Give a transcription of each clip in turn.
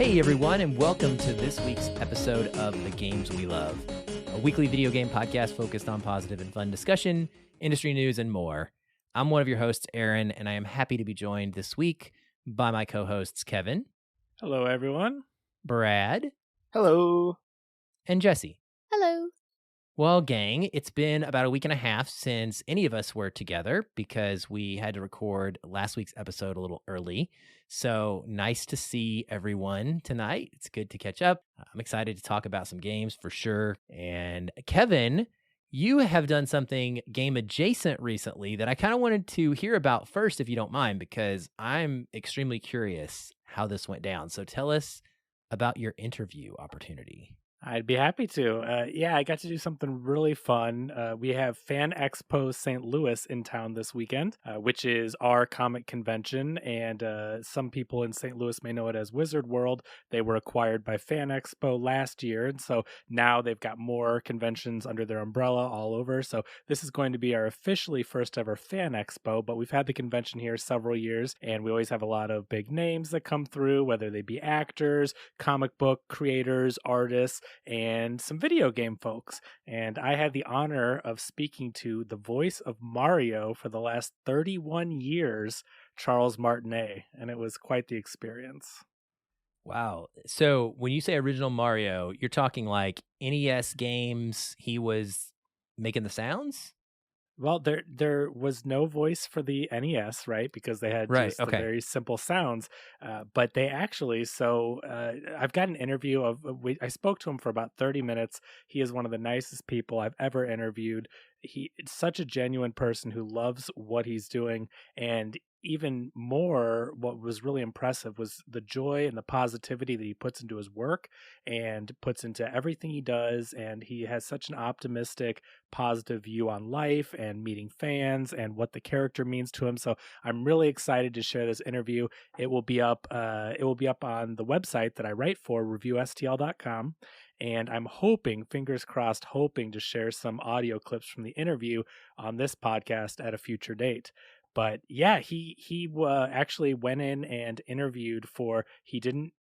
Hey everyone, and welcome to this week's episode of The Games We Love, a weekly video game podcast focused on positive and fun discussion, industry news, and more. I'm one of your hosts, Aaron, and I am happy to be joined this week by my co-hosts, Kevin. Hello, everyone. Brad. Hello. And Jessie. Hello. Well, gang, it's been about a week and a half since any of us were together because we had to record last week's episode a little early. So nice to see everyone tonight. It's good to catch up. I'm excited to talk about some games for sure. And Kevin, you have done something game adjacent recently that I kind of wanted to hear about first, if you don't mind, because I'm extremely curious how this went down. So tell us about your interview opportunity. I'd be happy to. I got to do something really fun. We have Fan Expo St. Louis in town this weekend, which is our comic convention. And some people in St. Louis may know it as Wizard World. They were acquired by Fan Expo last year. And so now they've got more conventions under their umbrella all over. So this is going to be our officially first ever Fan Expo. But we've had the convention here several years. And we always have a lot of big names that come through, whether they be actors, comic book creators, artists, and some video game folks. And I had the honor of speaking to the voice of Mario for the last 31 years, Charles Martinet, and it was quite the experience. Wow. So when you say original Mario, you're talking like NES games, he was making the sounds? Well, there was no voice for the NES, right? Because they had just the very simple sounds. But they actually, I've got an interview I spoke to him for about 30 minutes. He is one of the nicest people I've ever interviewed. He's such a genuine person who loves what he's doing. And even more, what was really impressive was the joy and the positivity that he puts into his work and puts into everything he does. And he has such an optimistic, positive view on life and meeting fans and what the character means to him. So I'm really excited to share this interview. It will be up on the website that I write for, reviewstl.com. And I'm hoping, fingers crossed, to share some audio clips from the interview on this podcast at a future date. But yeah, he actually went in and interviewed he didn't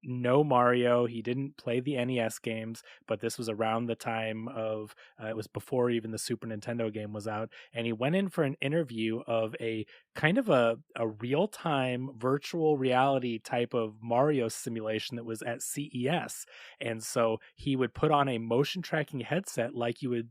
know Mario, he didn't play the NES games, but this was around the time of, it was before even the Super Nintendo game was out, and he went in for an interview of a kind of a real-time virtual reality type of Mario simulation that was at CES. And so he would put on a motion tracking headset like you would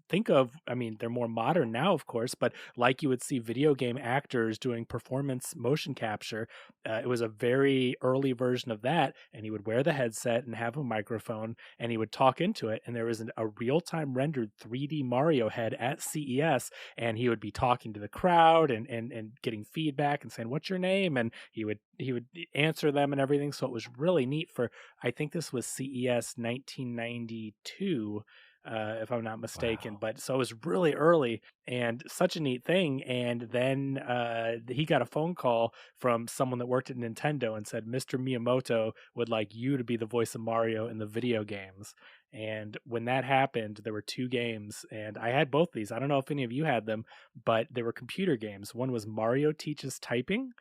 think of, I mean, they're more modern now, of course, but like you would see video game actors doing performance motion capture. It was a very early version of that, and he would wear the headset and have a microphone, and he would talk into it, and there was a real-time rendered 3D Mario head at CES, and he would be talking to the crowd and getting feedback and saying, "What's your name?" And he would answer them and everything. So it was really neat for, I think this was CES 1992, if I'm not mistaken. Wow. But so it was really early and such a neat thing. And then he got a phone call from someone that worked at Nintendo and said, "Mr. Miyamoto would like you to be the voice of Mario in the video games." And when that happened, there were two games, and I had both these. I don't know if any of you had them, but they were computer games. One was Mario Teaches Typing,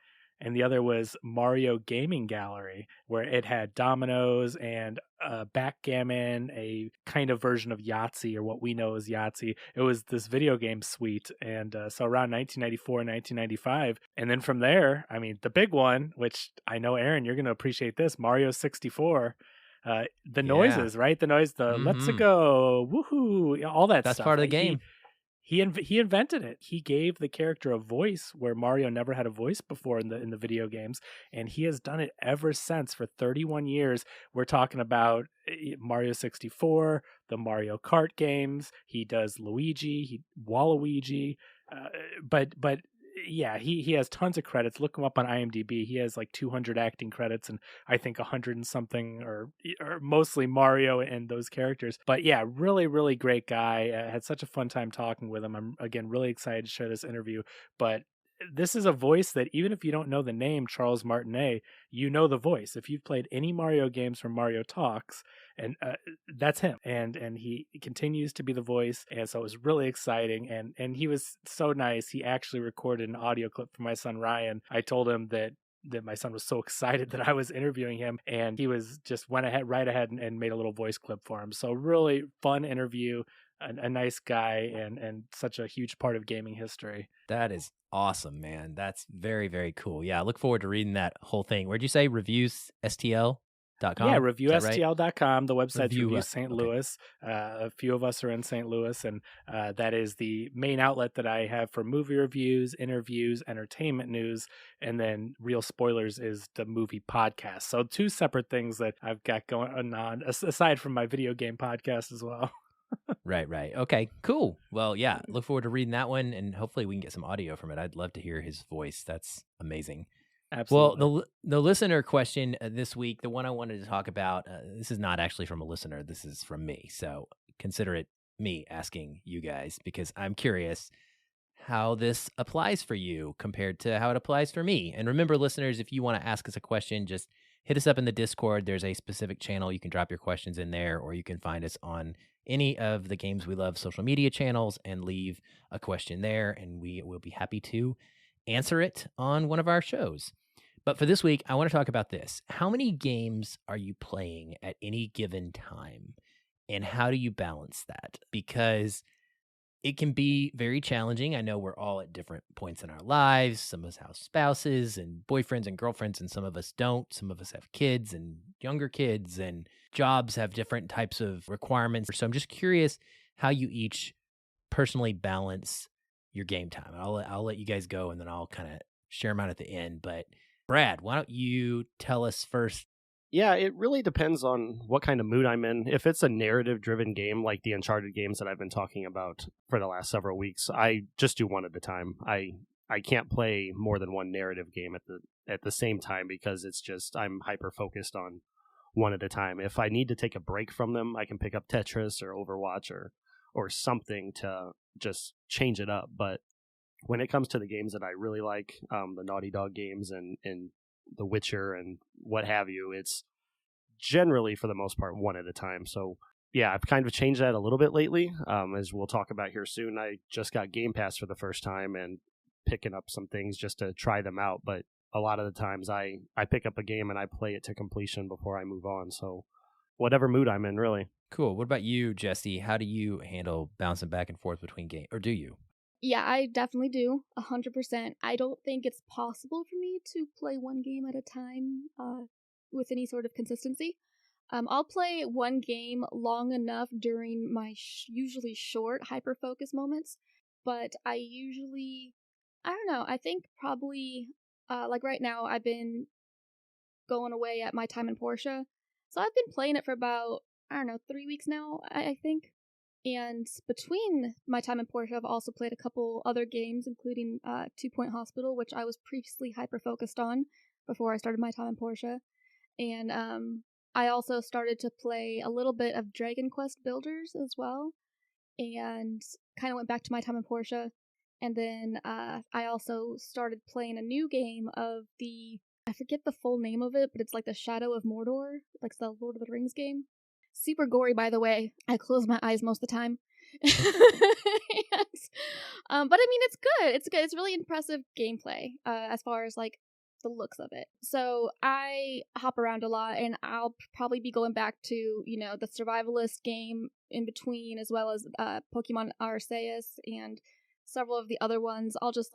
and the other was Mario Gaming Gallery, where it had dominoes and backgammon, a kind of version of Yahtzee, or what we know as Yahtzee. It was this video game suite, and so around 1994 and 1995. And then from there, I mean, the big one, which I know, Aaron, you're going to appreciate this, Mario 64. The noises, right? The noise, let's go, woohoo, all that stuff. That's part of the game. He invented it. He gave the character a voice where Mario never had a voice before in the video games, and he has done it ever since for 31 years. We're talking about Mario 64, the Mario Kart games. He does Luigi, Waluigi, but yeah, he has tons of credits. Look him up on IMDb. He has like 200 acting credits, and I think 100 and something, or mostly Mario and those characters. But yeah, really, really great guy. Had such a fun time talking with him. I'm, again, really excited to share this interview. But this is a voice that even if you don't know the name Charles Martinet, you know the voice. If you've played any Mario games from Mario Talks, and that's him. And he continues to be the voice. And so it was really exciting. And he was so nice. He actually recorded an audio clip for my son, Ryan. I told him that that my son was so excited that I was interviewing him, and he was just went right ahead and made a little voice clip for him. So really fun interview, a nice guy, and such a huge part of gaming history. That is awesome, man. That's very, very cool. Yeah, I look forward to reading that whole thing. Where'd you say? ReviewsSTL.com? Yeah, reviewstl.com. The website's Review St. Okay. Louis. A few of us are in St. Louis, and that is the main outlet that I have for movie reviews, interviews, entertainment news, and then Real Spoilers is the movie podcast. So 2 separate things that I've got going on, aside from my video game podcast as well. Right. Okay, cool. Well, yeah, look forward to reading that one, and hopefully we can get some audio from it. I'd love to hear his voice. That's amazing. Absolutely. Well, the listener question this week, the one I wanted to talk about, this is not actually from a listener. This is from me. So consider it me asking you guys, because I'm curious how this applies for you compared to how it applies for me. And remember, listeners, if you want to ask us a question, just hit us up in the Discord. There's a specific channel. You can drop your questions in there, or you can find us on any of the Games We Love social media channels and leave a question there, and we will be happy to answer it on one of our shows. But for this week, I want to talk about this. How many games are you playing at any given time? And how do you balance that? Because it can be very challenging. I know we're all at different points in our lives. Some of us have spouses and boyfriends and girlfriends, and some of us don't. Some of us have kids and younger kids, and jobs have different types of requirements. So I'm just curious how you each personally balance your game time. I'll let you guys go, and then I'll kind of share them out at the end. But Brad, why don't you tell us first? Yeah, it really depends on what kind of mood I'm in. If it's a narrative-driven game like the Uncharted games that I've been talking about for the last several weeks, I just do one at a time. I can't play more than one narrative game at the same time, because it's just I'm hyper-focused on one at a time. If I need to take a break from them, I can pick up Tetris or Overwatch or something to just change it up. But when it comes to the games that I really like, the Naughty Dog games and The Witcher and what have you, it's generally, for the most part, one at a time. So yeah, I've kind of changed that a little bit lately, as we'll talk about here soon. I just got Game Pass for the first time and picking up some things just to try them out. But a lot of the times I pick up a game and I play it to completion before I move on. So whatever mood I'm in, really. Cool. What about you, Jessie? How do you handle bouncing back and forth between games, or do you? Yeah, I definitely do, 100%. I don't think it's possible for me to play one game at a time with any sort of consistency. I'll play one game long enough during my usually short hyper-focus moments, but I don't know, I think probably, like right now, I've been going away at my time in Portia, so I've been playing it for about, 3 weeks now, I think. And between my time in Portia, I've also played a couple other games, including 2 Point Hospital, which I was previously hyper-focused on before I started my time in Portia. And I also started to play a little bit of Dragon Quest Builders as well, and kind of went back to my time in Portia. And then I also started playing a new game of I forget the full name of it, but it's like the Shadow of Mordor, like the Lord of the Rings game. Super gory, by the way. I close my eyes most of the time. But I mean, it's good. It's good. It's really impressive gameplay as far as like the looks of it. So I hop around a lot, and I'll probably be going back to, the survivalist game in between, as well as Pokemon Arceus and several of the other ones. I'll just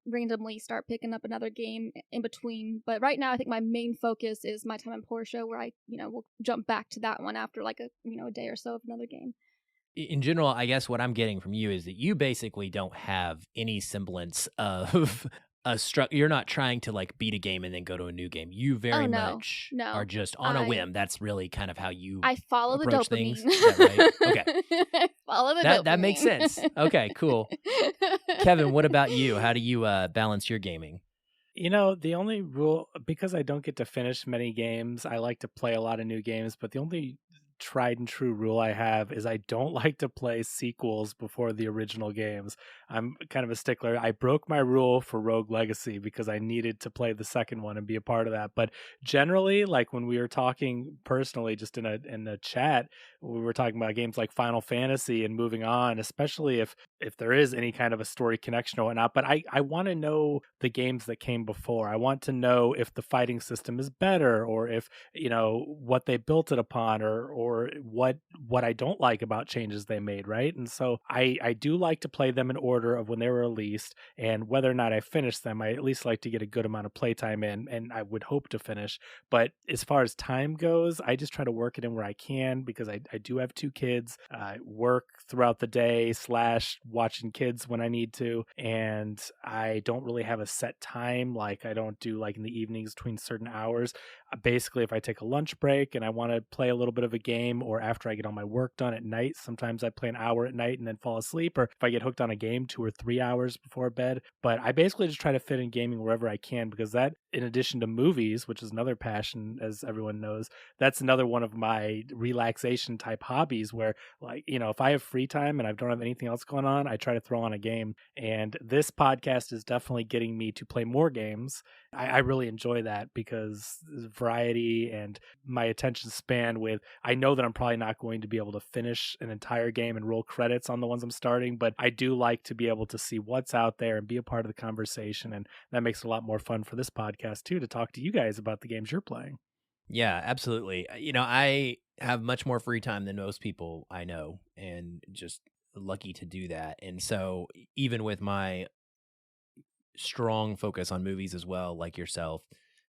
randomly start picking up another game in between. But right now, I think my main focus is my time in Portia, where I, will jump back to that one after like a day or so of another game. In general, I guess what I'm getting from you is that you basically don't have any semblance of you're not trying to like beat a game and then go to a new game. You very much are just on a whim. That's really kind of how you follow approach the dopamine. Things. Is that right? Okay. I follow the dopamine. That makes sense. Okay, cool. Kevin, what about you? How do you balance your gaming? The only rule, because I don't get to finish many games, I like to play a lot of new games, but the only tried and true rule I have is I don't like to play sequels before the original games. I'm kind of a stickler. I broke my rule for Rogue Legacy because I needed to play the second one and be a part of that. But generally, like when we were talking personally, just in a chat, we were talking about games like Final Fantasy and moving on, especially if there is any kind of a story connection or whatnot. But I want to know the games that came before. I want to know if the fighting system is better, or if, you know, what they built it upon, or what I don't like about changes they made, right? And so I do like to play them in order of when they were released, and whether or not I finish them, I at least like to get a good amount of playtime in, and I would hope to finish. But as far as time goes, I just try to work it in where I can, because I do have 2 kids. I work throughout the day / watching kids when I need to, and I don't really have a set time. Like I don't do like in the evenings between certain hours. Basically, if I take a lunch break and I want to play a little bit of a game, or after I get all my work done at night, sometimes I play an hour at night and then fall asleep, or if I get hooked on a game 2 or 3 hours before bed. But I basically just try to fit in gaming wherever I can, because that, in addition to movies, which is another passion, as everyone knows, that's another one of my relaxation type hobbies where, like, you know, if I have free time and I don't have anything else going on, I try to throw on a game. And this podcast is definitely getting me to play more games. I really enjoy that, because variety and my attention span with, I know that I'm probably not going to be able to finish an entire game and roll credits on the ones I'm starting, but I do like to be able to see what's out there and be a part of the conversation. And that makes it a lot more fun for this podcast too, to talk to you guys about the games you're playing. Yeah, absolutely. You know, I have much more free time than most people I know, and just lucky to do that. And so even with my strong focus on movies as well, like yourself,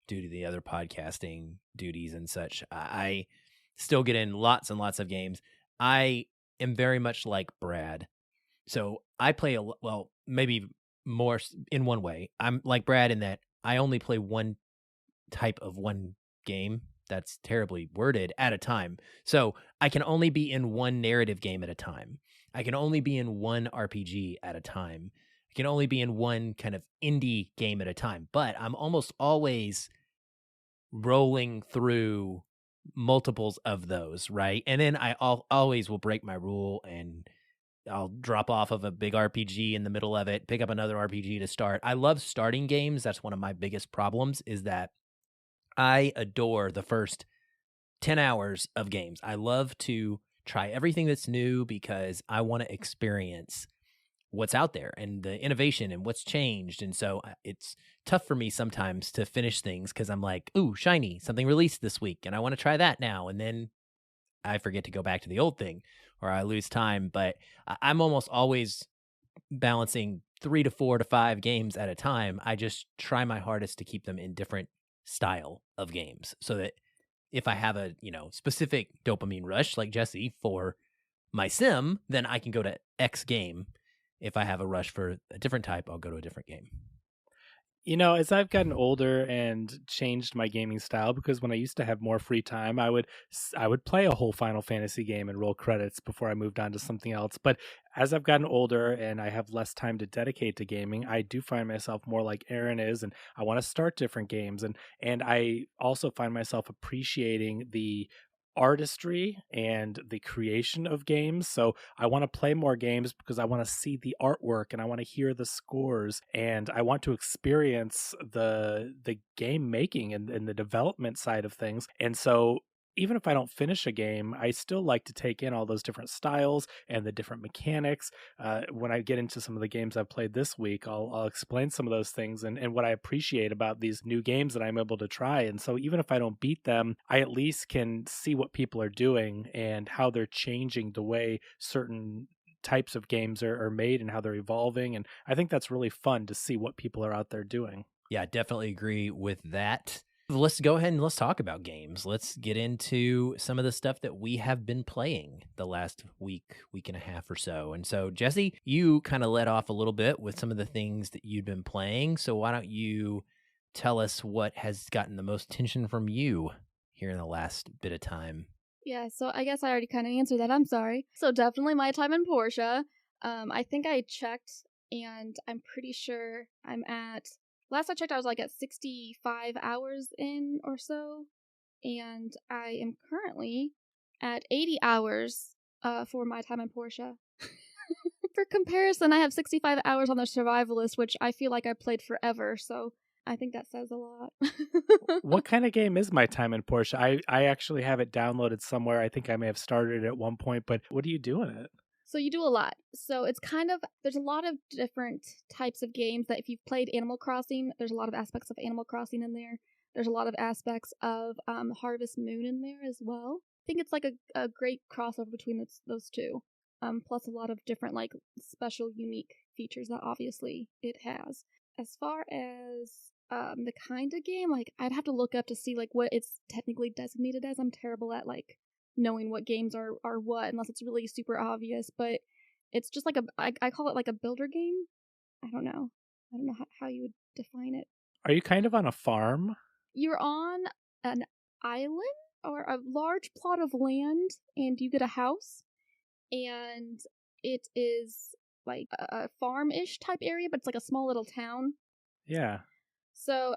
due to the other podcasting duties and such, I still get in lots and lots of games. I am very much like Brad. So I play well, maybe more in one way. I'm like Brad in that I only play one type of one game. That's terribly worded, at a time. So I can only be in one narrative game at a time. I can only be in one RPG at a time. I can only be in one kind of indie game at a time. But I'm almost always rolling through multiples of those, right? And then always will break my rule, and I'll drop off of a big RPG in the middle of it, pick up another RPG to start. I love starting games. That's one of my biggest problems, is that I adore the first 10 hours of games. I love to try everything that's new, because I want to experience what's out there and the innovation and what's changed. And so it's tough for me sometimes to finish things, because I'm like, ooh, shiny, something released this week, and I want to try that now. And then I forget to go back to the old thing, or I lose time. But I'm almost always balancing 3 to 4 to 5 games at a time. I just try my hardest to keep them in different style of games, so that if I have a, you know, specific dopamine rush like Jesse for my sim, then I can go to X game. If I have a rush for a different type, I'll go to a different game. You know, as I've gotten older and changed my gaming style, because when I used to have more free time, I would play a whole Final Fantasy game and roll credits before I moved on to something else. But as I've gotten older and I have less time to dedicate to gaming, I do find myself more like Aaron is, and I want to start different games. And I also find myself appreciating the artistry and the creation of games. So I want to play more games because I want to see the artwork and I want to hear the scores, and I want to experience the game making and the development side of things. And so even if I don't finish a game, I still like to take in all those different styles and the different mechanics. When I get into some of the games I've played this week, I'll explain some of those things and what I appreciate about these new games that I'm able to try. And so even if I don't beat them, I at least can see what people are doing and how they're changing the way certain types of games are made and how they're evolving. And I think that's really fun to see what people are out there doing. Yeah, definitely agree with that. Let's go ahead and let's talk about games. Let's get into some of the stuff that we have been playing the last week and a half or so. And so, Jesse, you kind of led off a little bit with some of the things that you'd been playing. So why don't you tell us what has gotten the most attention from you here in the last bit of time? Yeah, so I guess I already kind of answered that. I'm sorry. So definitely my time in Porsche. I think I checked, and I'm pretty sure I'm at... Last I checked, I was like at 65 hours in or so, and I am currently at 80 hours for my time in Porsche. for comparison, I have 65 hours on the Survivalist, which I feel like I played forever, so I think that says a lot. What kind of game is My Time in Portia? I actually have it downloaded somewhere. I think I may have started it at one point, but what do you do in it? So you do a lot. So it's kind of, there's a lot of different types of games that if you've played Animal Crossing, there's a lot of aspects of Animal Crossing in there. There's a lot of aspects of Harvest Moon in there as well. I think it's like a great crossover between those two. Plus a lot of different like special unique features that obviously it has. As far as the kind of game, like I'd have to look up to see like what it's technically designated as. I'm terrible at like knowing what games are what unless it's really super obvious, but it's just like I call it like a builder game. I don't know how you would define it. Are you kind of on a farm? You're on an island or a large plot of land, and you get a house, and it is like a farm-ish type area, but it's like a small little town. Yeah. So,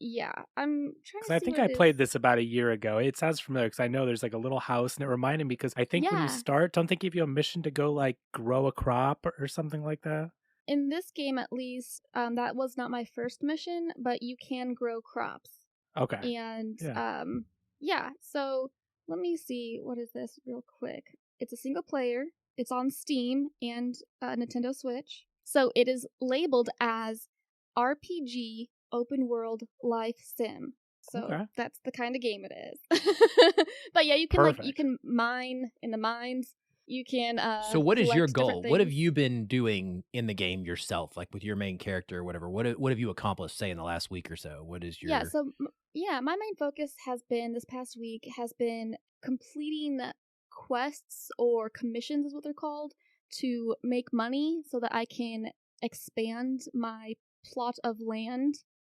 yeah, I'm trying to see. I think I played this about a year ago. It sounds familiar because I know there's like a little house, and it reminded me because I think when you start, don't they give you a mission to go like grow a crop or something like that? In this game, at least, that was not my first mission, but you can grow crops. Okay. And, yeah, so let me see. What is this real quick? It's a single player. It's on Steam and Nintendo Switch. So it is labeled as RPG Open World Life Sim. So that's the kind of game it is. But yeah, you can you can mine in the mines. You can So what is your goal? What have you been doing in the game yourself, like with your main character or whatever? What have you accomplished, say, in the last week or so? What is your my main focus has been this past week has been completing quests or commissions is what they're called to make money so that I can expand my plot of land,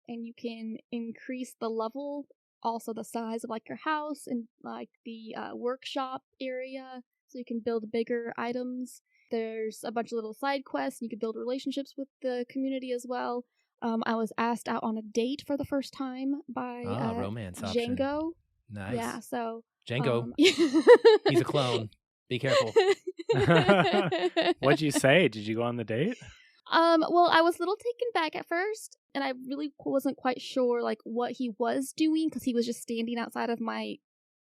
and you can increase the level, also the size of like your house and like the workshop area, so you can build bigger items. There's a bunch of little side quests, and you can build relationships with the community as well. I was asked out on a date for the first time by romance Django. Option. Nice. Yeah, so Django. He's a clone. Be careful. What'd you say? Did you go on the date? Well, I was a little taken back at first, and I really wasn't quite sure like what he was doing because he was just standing outside of my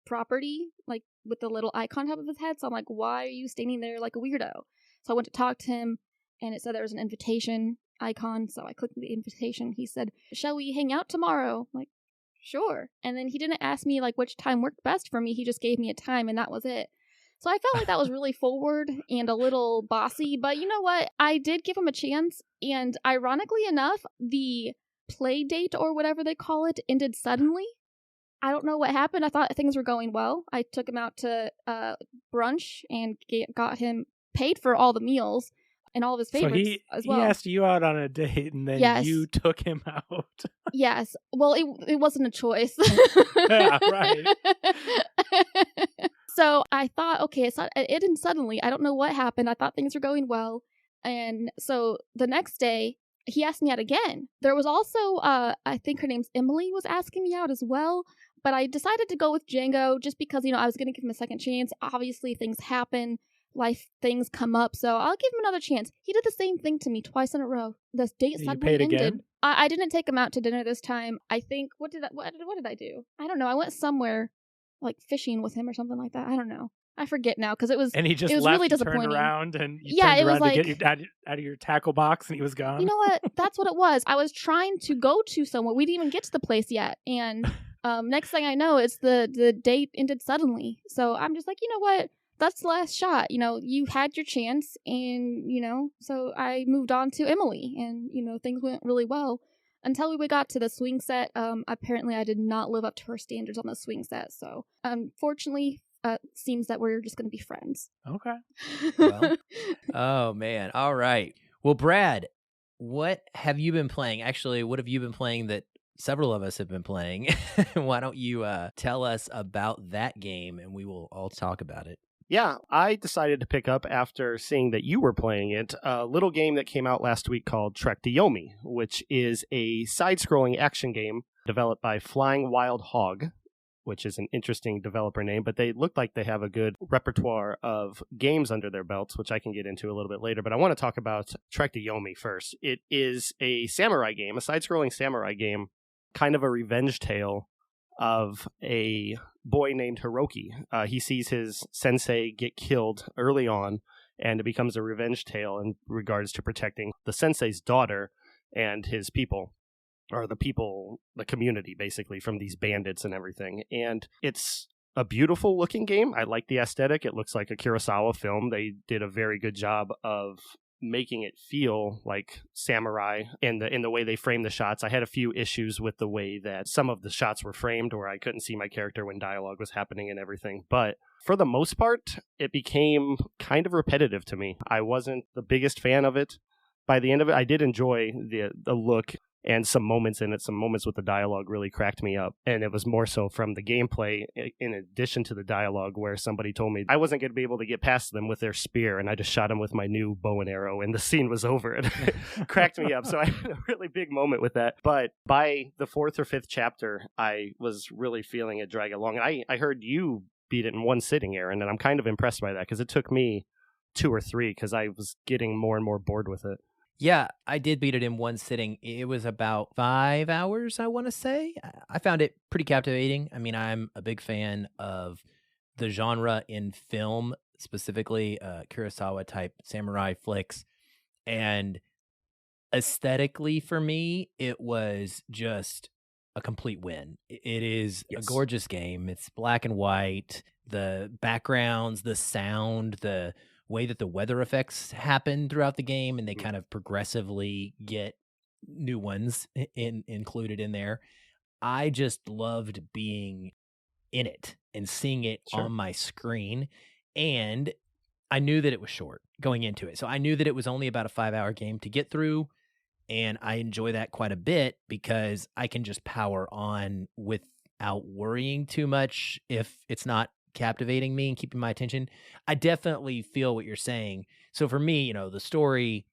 property, like with the little icon on top of his head. So I'm like, why are you standing there like a weirdo? So I went to talk to him, and it said there was an invitation icon. So I clicked the invitation. He said, "Shall we hang out tomorrow?" I'm like, sure. And then he didn't ask me like which time worked best for me. He just gave me a time, and that was it. So I felt like that was really forward and a little bossy, but you know what? I did give him a chance, and ironically enough, the play date or whatever they call it ended suddenly. I don't know what happened. I thought things were going well. I took him out to brunch and got him paid for all the meals and all of his favorites as well. He asked you out on a date, and then you took him out. Yes. Well, it wasn't a choice. Yeah, right. So I thought, okay, it ended suddenly. I don't know what happened. I thought things were going well. And so the next day, he asked me out again. There was also, I think her name's Emily, was asking me out as well. But I decided to go with Django just because, I was going to give him a second chance. Obviously, things happen. Things come up. So I'll give him another chance. He did the same thing to me twice in a row. The date suddenly ended. Again? I didn't take him out to dinner this time. I think, what did I do? I don't know. I went somewhere like fishing with him or something like that. I don't know. I forget now because it was really disappointing. Turned around and you turned around to get you out of your tackle box, and he was gone. You know what? That's what it was. I was trying to go to somewhere. We didn't even get to the place yet, and next thing I know, it's the date ended suddenly. So I'm just like, you know what? That's the last shot. You had your chance, and so I moved on to Emily, and things went really well. Until we got to the swing set, apparently I did not live up to her standards on the swing set. So, unfortunately, seems that we're just going to be friends. Okay. Well, oh, man. All right. Well, Brad, what have you been playing? Actually, what have you been playing that several of us have been playing? Why don't you tell us about that game, and we will all talk about it. Yeah, I decided to pick up after seeing that you were playing it, a little game that came out last week called Trek to Yomi, which is a side-scrolling action game developed by Flying Wild Hog. which is an interesting developer name, but they look like they have a good repertoire of games under their belts, which I can get into a little bit later. But I want to talk about Trek to Yomi first. It is a samurai game, a side-scrolling samurai game, kind of a revenge tale of a boy named Hiroki. He sees his sensei get killed early on, and it becomes a revenge tale in regards to protecting the sensei's daughter and his people, or the community, basically, from these bandits and everything. And it's a beautiful looking game. I like the aesthetic. It looks like a Kurosawa film. They did a very good job of making it feel like samurai in the way they frame the shots. I had a few issues with the way that some of the shots were framed, where I couldn't see my character when dialogue was happening and everything. But for the most part, it became kind of repetitive to me. I wasn't the biggest fan of it. By the end of it, I did enjoy the look and some moments in it. Some moments with the dialogue really cracked me up. And it was more so from the gameplay, in addition to the dialogue, where somebody told me I wasn't going to be able to get past them with their spear, and I just shot them with my new bow and arrow, and the scene was over. It cracked me up. So I had a really big moment with that. But by the 4th or 5th chapter, I was really feeling it drag along. And I heard you beat it in one sitting, Aaron, and I'm kind of impressed by that, because it took me 2 or 3, because I was getting more and more bored with it. Yeah, I did beat it in one sitting. It was about 5 hours, I want to say. I found it pretty captivating. I mean, I'm a big fan of the genre in film, specifically Kurosawa-type samurai flicks. And aesthetically, for me, it was just a complete win. It is a gorgeous game. It's black and white. The backgrounds, the sound, the way that the weather effects happen throughout the game, and they kind of progressively get new ones included in there. I just loved being in it and seeing it on my screen. And I knew that it was short going into it. So I knew that it was only about a 5-hour game to get through. And I enjoy that quite a bit, because I can just power on without worrying too much if it's not captivating me and keeping my attention. I definitely feel what you're saying. So for me, the story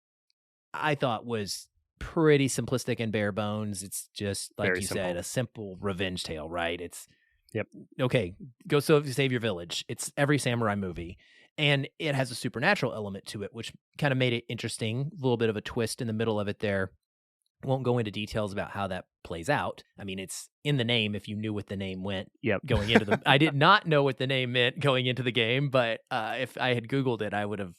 I thought was pretty simplistic and bare bones. It's just like very simple. Said, a simple revenge tale, right? It's okay, go save your village. It's every samurai movie. And it has a supernatural element to it, which kind of made it interesting. A little bit of a twist in the middle of it there. Won't go into details about how that plays out. I mean, it's in the name if you knew what the name meant going into the... I did not know what the name meant going into the game, but if I had Googled it, I would have,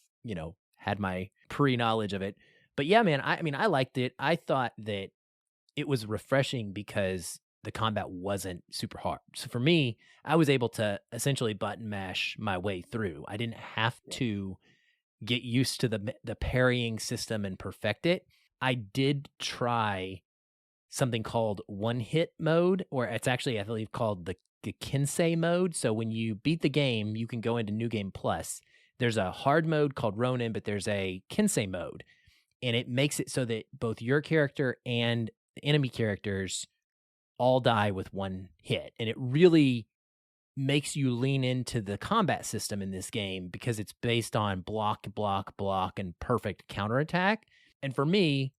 had my pre-knowledge of it. But yeah, man, I liked it. I thought that it was refreshing because the combat wasn't super hard. So for me, I was able to essentially button mash my way through. I didn't have to get used to the parrying system and perfect it. I did try something called one-hit mode, or it's actually, I believe, called the Kinsei mode. So when you beat the game, you can go into New Game Plus. There's a hard mode called Ronin, but there's a Kinsei mode. And it makes it so that both your character and the enemy characters all die with one hit. And it really makes you lean into the combat system in this game, because it's based on block, block, block, and perfect counterattack. And for me,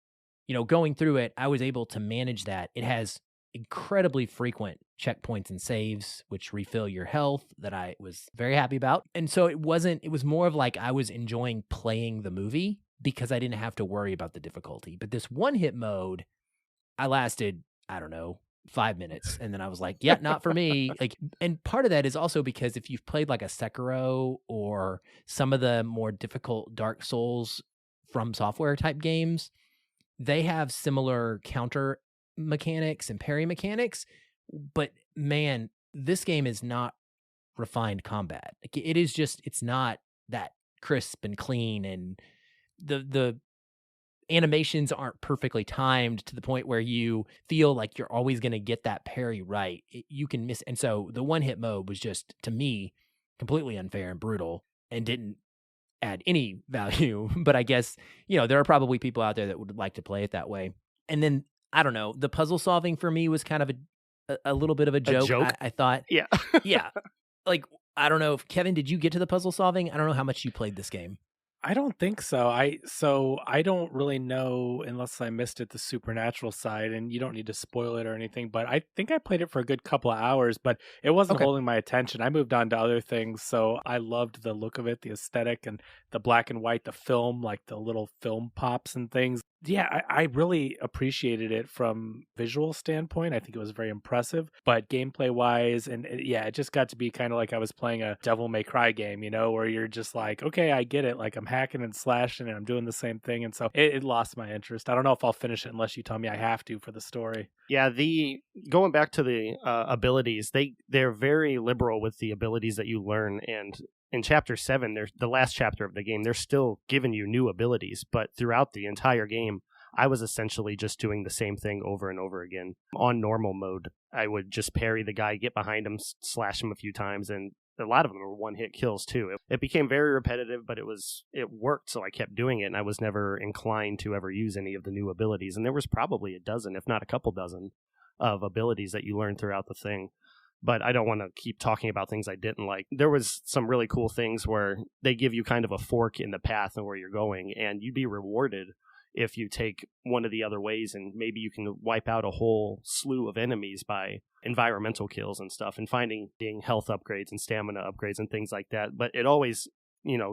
going through it, I was able to manage that. It has incredibly frequent checkpoints and saves, which refill your health, that I was very happy about. And so it was more of like I was enjoying playing the movie, because I didn't have to worry about the difficulty. But this one-hit mode, I lasted, 5 minutes. And then I was like, yeah, not for me. And part of that is also because if you've played like a Sekiro or some of the more difficult Dark Souls From Software type games, they have similar counter mechanics and parry mechanics. But man, this game is not refined combat. It is just, it's not that crisp and clean, and the animations aren't perfectly timed to the point where you feel like you're always going to get that parry right. You can miss. And so the one-hit mode was just, to me, completely unfair and brutal, and didn't add any value. But I guess, there are probably people out there that would like to play it that way. And then, I don't know, the puzzle solving for me was kind of a little bit of a joke. I thought. Yeah. Yeah. I don't know if Kevin, did you get to the puzzle solving? I don't know how much you played this game. I don't think so. I don't really know unless I missed it the supernatural side, and you don't need to spoil it or anything, but I think I played it for a good couple of hours, but it wasn't Okay. holding my attention. I moved on to other things, so I loved the look of it, the aesthetic and the black and white, the film, like the little film pops and things. Yeah, I really appreciated it from visual standpoint. I think it was very impressive, but gameplay wise, and yeah, it just got to be kind of like I was playing a Devil May Cry game, where you're just like, okay, I get it. Like I'm hacking and slashing and I'm doing the same thing. And so it lost my interest. I don't know if I'll finish it unless you tell me I have to for the story. Yeah, going back to the abilities, they're very liberal with the abilities that you learn, and in Chapter 7, there's the last chapter of the game, they're still giving you new abilities, but throughout the entire game, I was essentially just doing the same thing over and over again. On normal mode, I would just parry the guy, get behind him, slash him a few times, and a lot of them were one-hit kills too. It became very repetitive, but it worked, so I kept doing it, and I was never inclined to ever use any of the new abilities. And there was probably a dozen, if not a couple dozen, of abilities that you learn throughout the thing. But I don't want to keep talking about things I didn't like. There was some really cool things where they give you kind of a fork in the path of where you're going, and you'd be rewarded if you take one of the other ways, and maybe you can wipe out a whole slew of enemies by environmental kills and stuff, and finding health upgrades and stamina upgrades and things like that. But it always,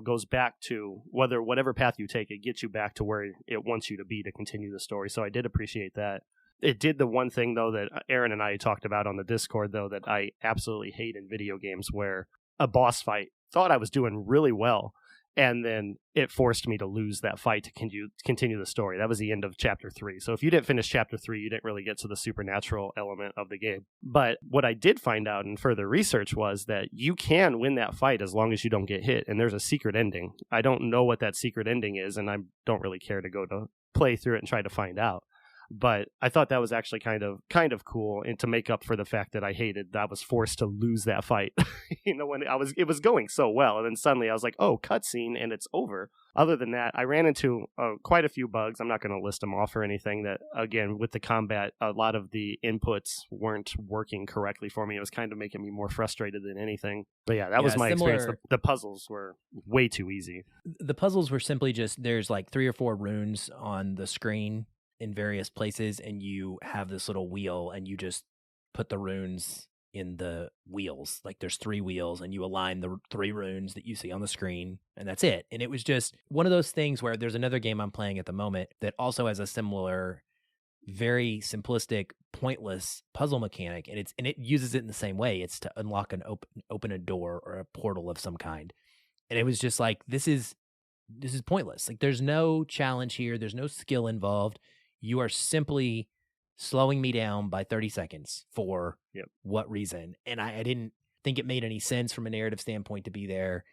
goes back to whatever path you take, it gets you back to where it wants you to be to continue the story. So I did appreciate that. It did the one thing, though, that Aaron and I talked about on the Discord, though, that I absolutely hate in video games, where a boss fight thought I was doing really well, and then it forced me to lose that fight to continue the story. That was the end of Chapter 3. So if you didn't finish Chapter 3, you didn't really get to the supernatural element of the game. But what I did find out in further research was that you can win that fight as long as you don't get hit, and there's a secret ending. I don't know what that secret ending is, and I don't really care to go to play through it and try to find out. But I thought that was actually kind of cool, and to make up for the fact that I was forced to lose that fight. When it was going so well, and then suddenly I was like, oh, cutscene, and it's over. Other than that, I ran into quite a few bugs. I'm not going to list them off or anything. That, again, with the combat, a lot of the inputs weren't working correctly for me. It was kind of making me more frustrated than anything. But yeah, that was my experience. The puzzles were way too easy. The puzzles were simply just, there's like 3 or 4 runes on the screen in various places, and you have this little wheel, and you just put the runes in the wheels. Like there's 3 wheels, and you align the 3 runes that you see on the screen, and that's it. And it was just one of those things where there's another game I'm playing at the moment that also has a similar, very simplistic, pointless puzzle mechanic, and it uses it in the same way. It's to unlock and open a door or a portal of some kind. And it was just like, this is pointless. Like there's no challenge here, there's no skill involved. You are simply slowing me down by 30 seconds for what reason? And I didn't think it made any sense from a narrative standpoint to be there.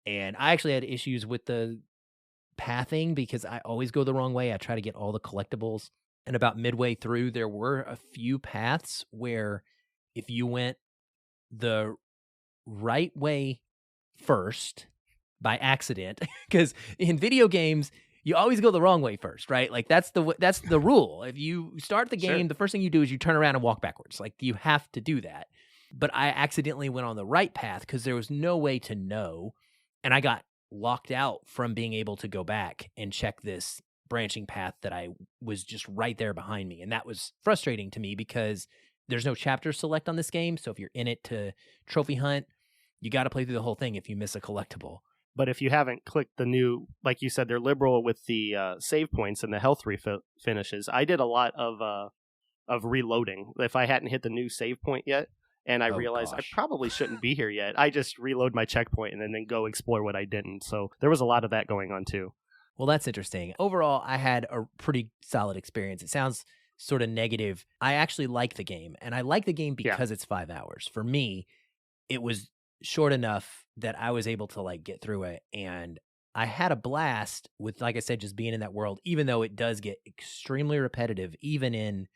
And I actually had issues with the pathing because I always go the wrong way. I try to get all the collectibles. And about midway through, there were a few paths where if you went the right way first by accident, because in video games, you always go the wrong way first, right? Like that's the rule. If you start the game, the first thing you do is you turn around and walk backwards. Like you have to do that. But I accidentally went on the right path because there was no way to know. And I got locked out from being able to go back and check this branching path that I was just right there behind me. And that was frustrating to me because there's no chapter select on this game. So if you're in it to trophy hunt, you got to play through the whole thing if you miss a collectible. But if you haven't clicked the new, like you said, they're liberal with the save points and the health finishes. I did a lot of reloading. If I hadn't hit the new save point yet, and I realized I probably shouldn't be here yet, I just reload my checkpoint and then go explore what I didn't. So there was a lot of that going on too. Well, that's interesting. Overall, I had a pretty solid experience. It sounds sort of negative. I actually like the game, and I like the game because it's 5 hours. For me, it was short enough that I was able to like get through it, and I had a blast with, like I said, just being in that world, even though it does get extremely repetitive even in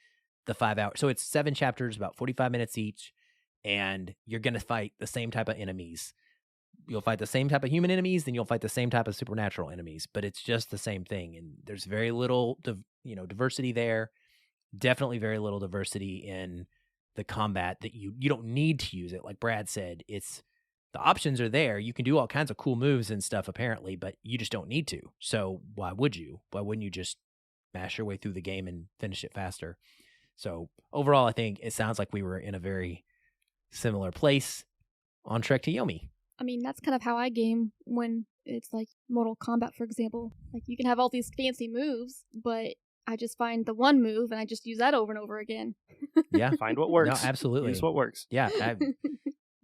the 5 hours. So it's 7 chapters, about 45 minutes each, and you're going to fight the same type of enemies. You'll fight the same type of human enemies, then you'll fight the same type of supernatural enemies, but it's just the same thing. And there's very little diversity there. Definitely very little diversity in the combat that you don't need to use it. Like Brad said, it's the options are there. You can do all kinds of cool moves and stuff apparently, but you just don't need to. So why would you? Why wouldn't you just mash your way through the game and finish it faster? So overall, I think it sounds like we were in a very similar place on Trek to Yomi. I mean, that's kind of how I game when it's like Mortal Kombat, for example. Like, you can have all these fancy moves, but I just find the one move and I just use that over and over again. Yeah. Find what works. No, absolutely. Use what works. Yeah, I'm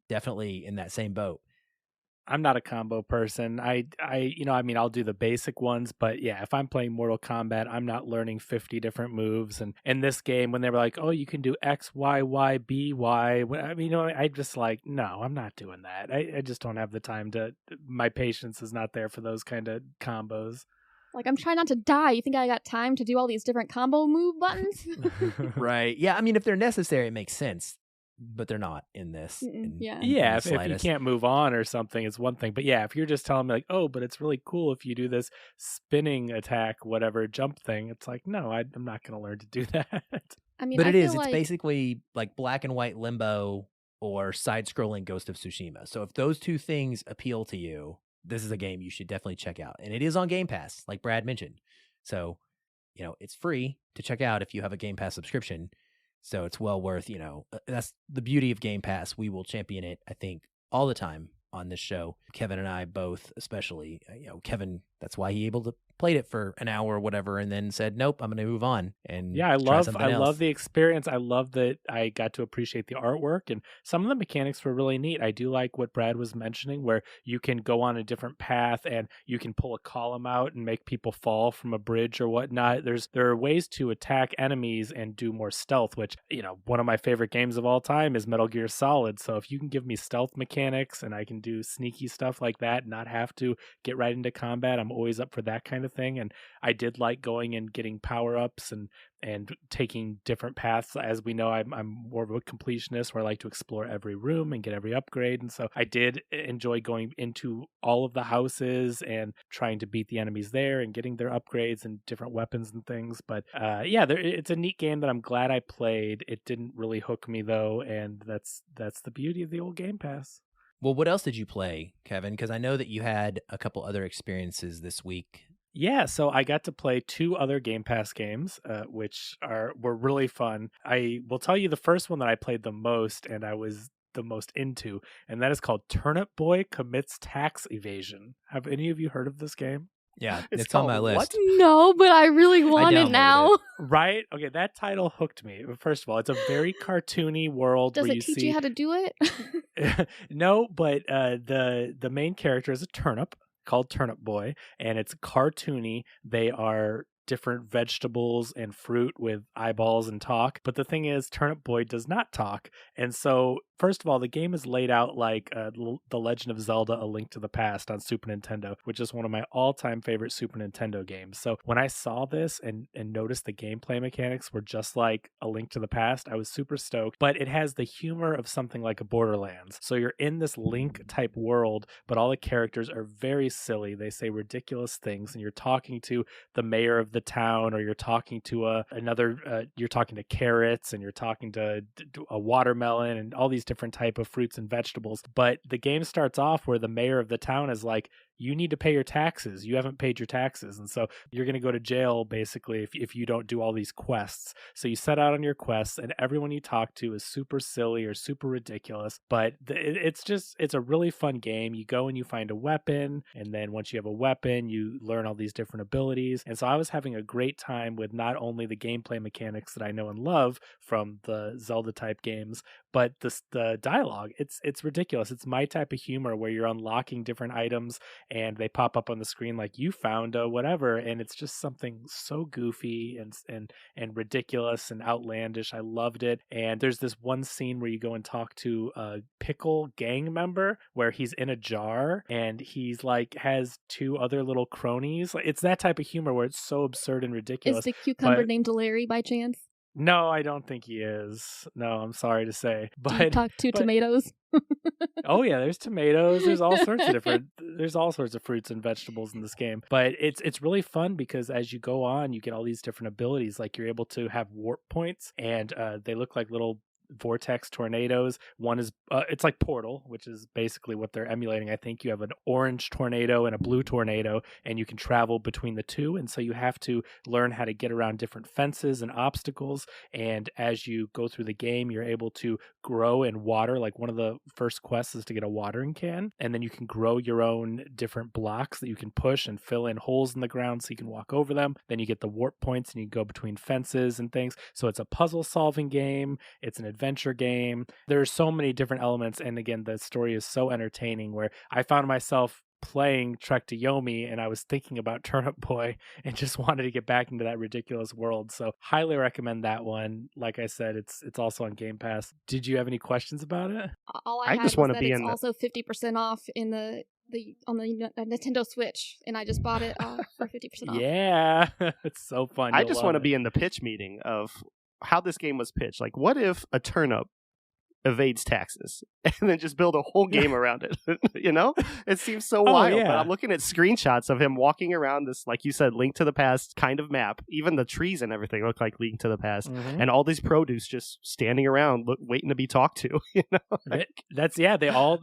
definitely in that same boat. I'm not a combo person. I'll do the basic ones, but yeah, if I'm playing Mortal Kombat, I'm not learning 50 different moves. And in this game, when they were like, "Oh, you can do X, Y, Y, B, Y," I just like, no, I'm not doing that. I just don't have the time to. My patience is not there for those kind of combos. Like, I'm trying not to die. You think I got time to do all these different combo move buttons? Right. Yeah. I mean, if they're necessary, it makes sense. But they're not in this. Yeah, if you can't move on or something, it's one thing. But yeah, if you're just telling me like, oh, but it's really cool if you do this spinning attack, whatever, jump thing, it's like, no, I'm not going to learn to do that. I mean, but it's like... basically like black and white Limbo or side-scrolling Ghost of Tsushima. So if those two things appeal to you, this is a game you should definitely check out. And it is on Game Pass, like Brad mentioned. So, it's free to check out if you have a Game Pass subscription. So it's well worth, that's the beauty of Game Pass. We will champion it, I think, all the time on this show. Kevin and I both, especially, Kevin, that's why he played it for an hour or whatever and then said, nope, I'm going to move on. And yeah, I love the experience. I love that I got to appreciate the artwork, and some of the mechanics were really neat. I do like what Brad was mentioning, where you can go on a different path and you can pull a column out and make people fall from a bridge or whatnot. There are ways to attack enemies and do more stealth, which, one of my favorite games of all time is Metal Gear Solid. So if you can give me stealth mechanics and I can do sneaky stuff like that, not have to get right into combat, I'm always up for that kind of thing. And I did like going and getting power-ups and taking different paths. As we know, I'm more of a completionist where I like to explore every room and get every upgrade. And so I did enjoy going into all of the houses and trying to beat the enemies there and getting their upgrades and different weapons and things. But it's a neat game that I'm glad I played. It didn't really hook me though, and that's the beauty of the old Game Pass. Well, what else did you play, Kevin? Because I know that you had a couple other experiences this week. Yeah, so I got to play 2 other Game Pass games, which were really fun. I will tell you the first one that I played the most and I was the most into, and that is called Turnip Boy Commits Tax Evasion. Have any of you heard of this game? Yeah, it's on my list. What? No, but I really want it now. Right? Okay, that title hooked me. First of all, it's a very cartoony world. Does it teach you how to do it? No, but the main character is a turnip called Turnip Boy, and it's cartoony. They are different vegetables and fruit with eyeballs and talk. But the thing is, Turnip Boy does not talk. And so, first of all, the game is laid out like The Legend of Zelda: A Link to the Past on Super Nintendo, which is one of my all-time favorite Super Nintendo games. So when I saw this and noticed the gameplay mechanics were just like A Link to the Past, I was super stoked. But it has the humor of something like a Borderlands. So you're in this Link-type world, but all the characters are very silly. They say ridiculous things, and you're talking to the mayor of the town, or you're talking to you're talking to carrots, and you're talking to a watermelon, and all these different type of fruits and vegetables. But the game starts off where the mayor of the town is like, you need to pay your taxes. You haven't paid your taxes. And so you're going to go to jail, basically, if you don't do all these quests. So you set out on your quests, and everyone you talk to is super silly or super ridiculous. But it's a really fun game. You go and you find a weapon, and then once you have a weapon, you learn all these different abilities. And so I was having a great time with not only the gameplay mechanics that I know and love from the Zelda type games, but the dialogue. It's ridiculous. It's my type of humor where you're unlocking different items and they pop up on the screen like you found a whatever, and it's just something so goofy and ridiculous and outlandish. I loved it. And there's this one scene where you go and talk to a pickle gang member where he's in a jar and he's like has 2 other little cronies. It's that type of humor where it's so absurd and ridiculous. Is the cucumber named Larry by chance? No, I don't think he is. No, I'm sorry to say. But do you talk to tomatoes? Oh yeah, there's tomatoes. There's all sorts of fruits and vegetables in this game. But it's really fun because as you go on, you get all these different abilities. Like you're able to have warp points, and they look like little vortex tornadoes. One is it's like Portal, which is basically what they're emulating. I think you have an orange tornado and a blue tornado, and you can travel between the two. And so you have to learn how to get around different fences and obstacles. And as you go through the game, you're able to grow and water. Like one of the first quests is to get a watering can, and then you can grow your own different blocks that you can push and fill in holes in the ground so you can walk over them. Then you get the warp points and you go between fences and things. So it's a puzzle solving game. It's an adventure game. There's so many different elements. And again, the story is so entertaining where I found myself playing Trek to Yomi and I was thinking about Turnip Boy and just wanted to get back into that ridiculous world. So highly recommend that one. Like I said, it's also on Game Pass. Did you have any questions about it? All I just want to be in also 50% off in the on the Nintendo Switch, and I just bought it for 50% off. Yeah, it's so fun. I just want to be in the pitch meeting of how this game was pitched. Like, what if a turnip evades taxes and then just build a whole game around it? You know, it seems so wild. Yeah. But I'm looking at screenshots of him walking around this, like you said, Link to the Past kind of map. Even the trees and everything look like Link to the Past, and all these produce just standing around waiting to be talked to. You know,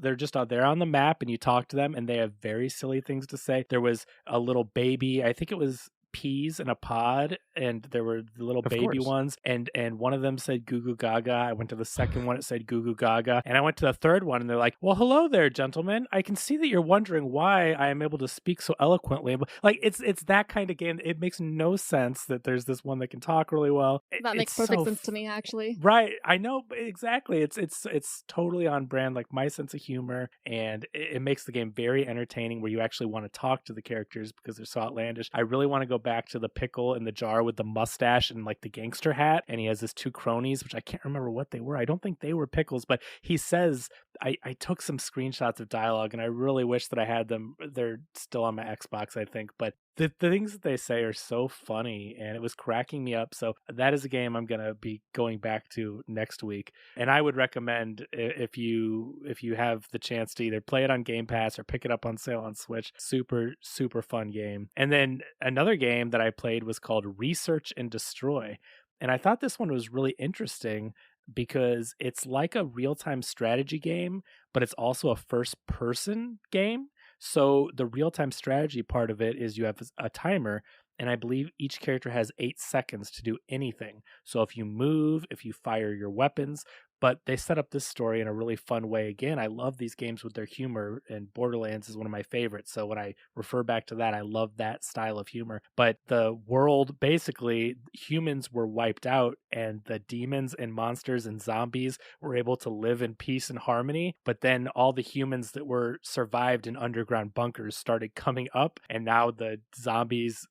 they're just out there on the map, and you talk to them, and they have very silly things to say. There was a little baby, I think it was peas in a pod, and there were the little baby ones, and one of them said goo goo gaga. I went to the second one, it said goo goo gaga, and I went to the third one, and they're like, well, hello there, gentlemen, I can see that you're wondering why I am able to speak so eloquently. Like, it's that kind of game. It makes no sense that there's this one that can talk really well. That makes perfect sense to me, actually. Right, I know, exactly. It's totally on brand, like my sense of humor, and it makes the game very entertaining where you actually want to talk to the characters because they're so outlandish. I really want to go back to the pickle in the jar with the mustache and like the gangster hat, and he has his two cronies, which I can't remember what they were. I don't think they were pickles, but he says, I took some screenshots of dialogue and I really wish that I had them. They're still on my Xbox, I think, but the things that they say are so funny and it was cracking me up. So that is a game I'm going to be going back to next week. And I would recommend, if you have the chance to either play it on Game Pass or pick it up on sale on Switch, super, super fun game. And then another game that I played was called Research and Destroy. And I thought this one was really interesting because it's like a real-time strategy game, but it's also a first-person game. So the real-time strategy part of it is you have a timer, and I believe each character has 8 seconds to do anything. So if you move, if you fire your weapons, but they set up this story in a really fun way. Again, I love these games with their humor, and Borderlands is one of my favorites. So when I refer back to that, I love that style of humor. But the world, basically, humans were wiped out, and the demons and monsters and zombies were able to live in peace and harmony. But then all the humans that were survived in underground bunkers started coming up, and now the zombies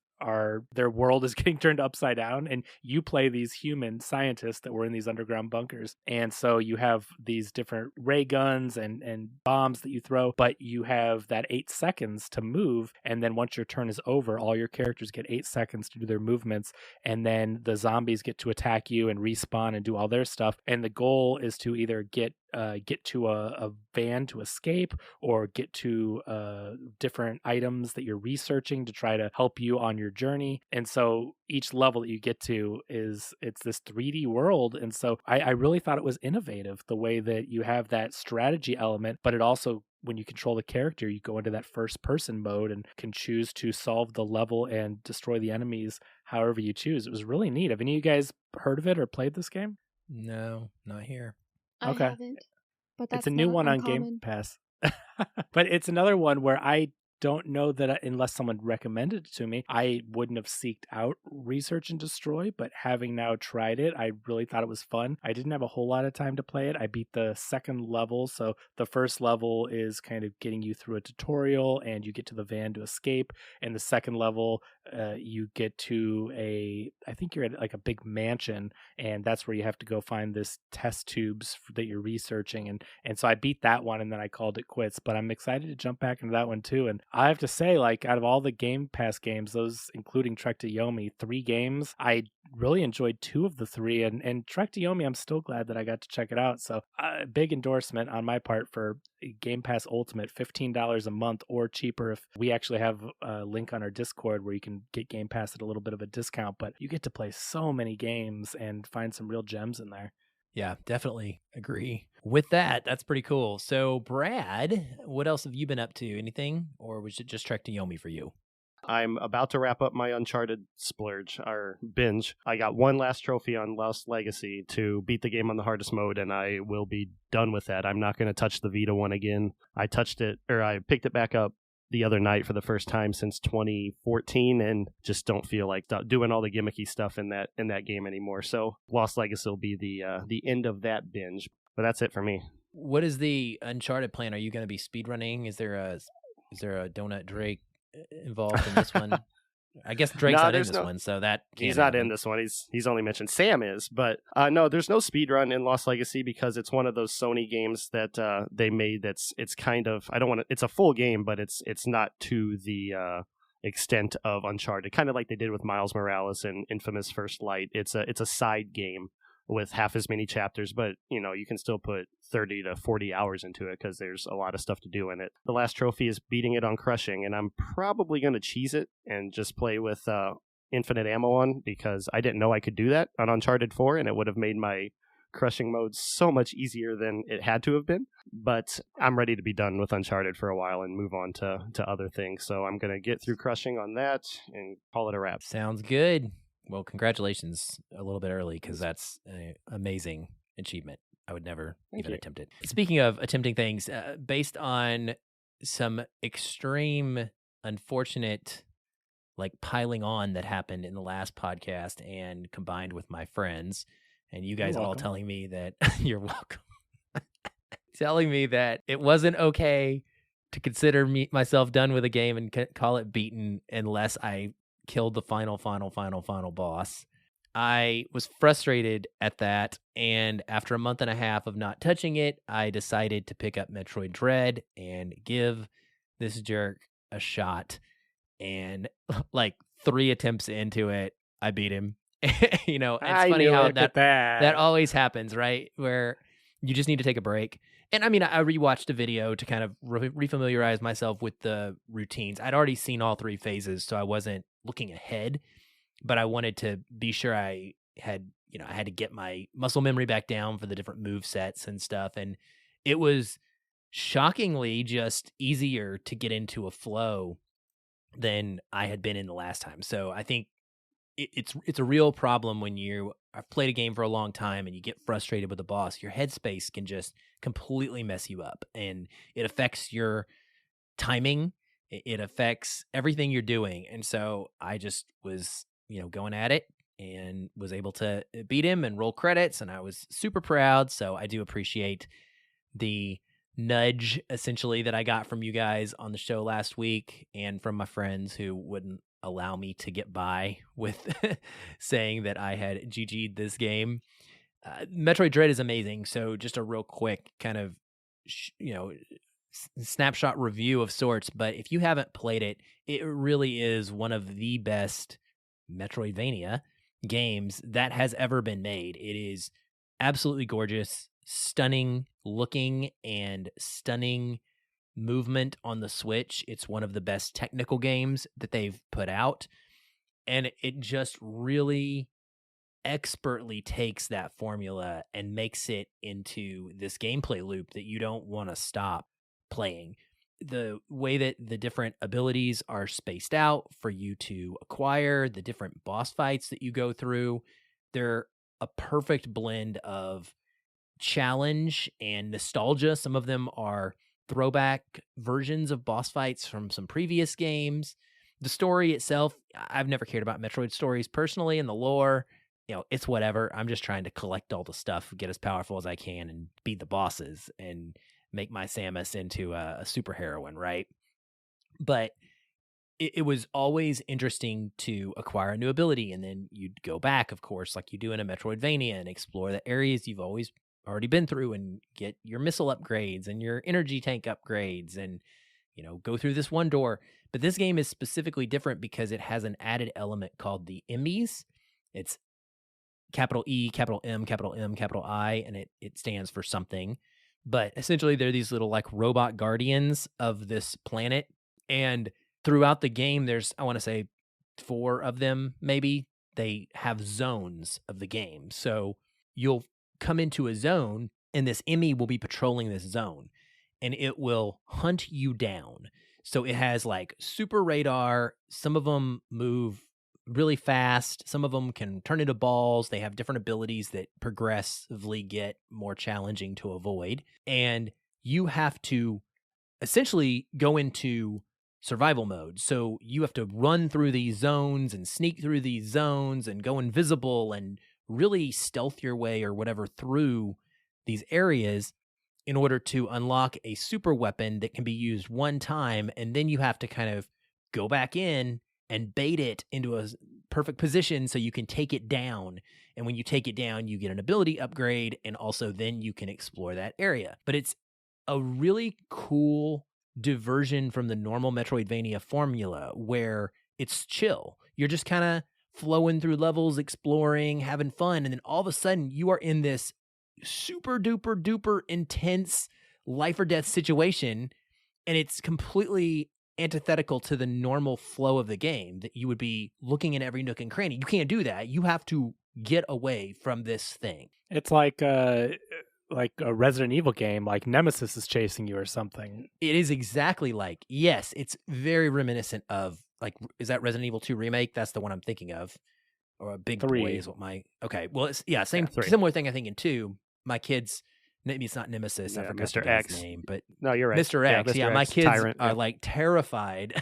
their world is getting turned upside down, and you play these human scientists that were in these underground bunkers. And so you have these different ray guns and bombs that you throw, but you have that 8 seconds to move, and then once your turn is over, all your characters get 8 seconds to do their movements, and then the zombies get to attack you and respawn and do all their stuff. And the goal is to either get to a van to escape, or get to different items that you're researching to try to help you on your journey. And so each level that you get to it's this 3D world. And so I really thought it was innovative, the way that you have that strategy element, but it also, when you control the character, you go into that first person mode and can choose to solve the level and destroy the enemies however you choose. It was really neat. Have any of you guys heard of it or played this game? No, not here. I haven't, but that's it's a new one uncommon. on Game Pass. But it's another one where I don't know that unless someone recommended it to me, I wouldn't have seeked out Research and Destroy, but having now tried it, I really thought it was fun. I didn't have a whole lot of time to play it. I beat the second level, so the first level is kind of getting you through a tutorial, and you get to the van to escape, and the second level, you get to I think you're at like a big mansion, and that's where you have to go find this test tubes that you're researching, and so I beat that one, and then I called it quits, but I'm excited to jump back into that one too. And I have to say, like, out of all the Game Pass games, those including Trek to Yomi, 3 games, I really enjoyed 2 of the 3, and Trek to Yomi, I'm still glad that I got to check it out. So big endorsement on my part for Game Pass Ultimate, $15 a month or cheaper. If we actually have a link on our Discord where you can get Game Pass at a little bit of a discount, but you get to play so many games and find some real gems in there. Yeah, definitely agree with that. That's pretty cool. So, Brad, what else have you been up to? Anything? Or was it just Trek to Yomi for you? I'm about to wrap up my Uncharted splurge, or binge. I got one last trophy on Lost Legacy to beat the game on the hardest mode, and I will be done with that. I'm not going to touch the Vita one again. I picked it back up the other night for the first time since 2014, and just don't feel like doing all the gimmicky stuff in that game anymore. So Lost Legacy will be the end of that binge. But that's it for me. What is the Uncharted plan? Are you going to be speedrunning? Is there a Donut Drake involved in this one? I guess Drake's not in this one, so that can't he's not happen. in this one. He's only mentioned. Sam is, but no, there's no speedrun in Lost Legacy because it's one of those Sony games that they made. It's kind of, I don't want to. It's a full game, but it's not to the extent of Uncharted, kind of like they did with Miles Morales and Infamous First Light. It's a side game with half as many chapters, but you can still put 30 to 40 hours into it because there's a lot of stuff to do in it. The last trophy is beating it on crushing, and I'm probably going to cheese it and just play with infinite ammo on, because I didn't know I could do that on Uncharted 4, and it would have made my crushing mode so much easier than it had to have been. But I'm ready to be done with Uncharted for a while and move on to other things. So I'm going to get through crushing on that and call it a wrap. Sounds good. Well, congratulations a little bit early, because that's an amazing achievement. I would never even attempt it. Speaking of attempting things, based on some extreme, unfortunate, piling on that happened in the last podcast, and combined with my friends, and you guys all telling me that you're welcome, telling me that it wasn't okay to consider myself done with a game and call it beaten unless I killed the final boss. I was frustrated at that, and after a month and a half of not touching it, I decided to pick up Metroid Dread and give this jerk a shot. And 3 attempts into it, I beat him. It's funny how that always happens, right? Where you just need to take a break. And I mean, I rewatched a video to kind of refamiliarize myself with the routines. I'd already seen all 3 phases, so I wasn't looking ahead, but I wanted to be sure I had to get my muscle memory back down for the different move sets and stuff. And it was shockingly just easier to get into a flow than I had been in the last time. So I think it's a real problem when I've played a game for a long time and you get frustrated with the boss. Your headspace can just completely mess you up, and it affects your timing. It affects everything you're doing. And so I just was, going at it and was able to beat him and roll credits, and I was super proud. So I do appreciate the nudge, essentially, that I got from you guys on the show last week, and from my friends who wouldn't allow me to get by with saying that I had GG'd this game. Metroid Dread is amazing. So just a real quick kind of, snapshot review of sorts. But if you haven't played it, it really is one of the best Metroidvania games that has ever been made. It is absolutely gorgeous, stunning looking, and stunning movement on the Switch. It's one of the best technical games that they've put out, and it just really expertly takes that formula and makes it into this gameplay loop that you don't want to stop playing. The way that the different abilities are spaced out for you to acquire, the different boss fights that you go through, they're a perfect blend of challenge and nostalgia. Some of them are throwback versions of boss fights from some previous games. The story itself, I've never cared about Metroid stories personally, and the lore, it's whatever. I'm just trying to collect all the stuff, get as powerful as I can, and beat the bosses and make my Samus into a superheroine, right? But it was always interesting to acquire a new ability, and then you'd go back, of course, like you do in a Metroidvania, and explore the areas you've already been through and get your missile upgrades and your energy tank upgrades and, go through this one door. But this game is specifically different because it has an added element called the Emmys. It's capital E, capital M, capital M, capital I, and it stands for something. But essentially they're these little robot guardians of this planet. And throughout the game, there's, I want to say 4 of them, maybe. They have zones of the game. So you'll come into a zone, and this Emmy will be patrolling this zone, and it will hunt you down. So it has like super radar. Some of them move really fast. Some of them can turn into balls. They have different abilities that progressively get more challenging to avoid. And you have to essentially go into survival mode. So you have to run through these zones and sneak through these zones and go invisible and really stealth your way or whatever through these areas in order to unlock a super weapon that can be used one time. And then you have to kind of go back in and bait it into a perfect position so you can take it down. And when you take it down, you get an ability upgrade, and also then you can explore that area. But it's a really cool diversion from the normal Metroidvania formula where it's chill. You're just kind of flowing through levels, exploring, having fun. And then all of a sudden you are in this super duper duper intense life or death situation. And it's completely antithetical to the normal flow of the game that you would be looking in every nook and cranny. You can't do that. You have to get away from this thing. It's like a Resident Evil game, like Nemesis is chasing you or something. It is exactly like, yes, it's very reminiscent of, like, is that Resident Evil 2 remake? That's the one I'm thinking of. Or a Big 3. Boy is what my, okay. Well, it's, yeah, similar thing I think in 2. My kids, maybe it's not Nemesis, I forgot Mr. the guy's X name, but no, you're right. Mr. X, Mr. X, my kids Tyrant, are like terrified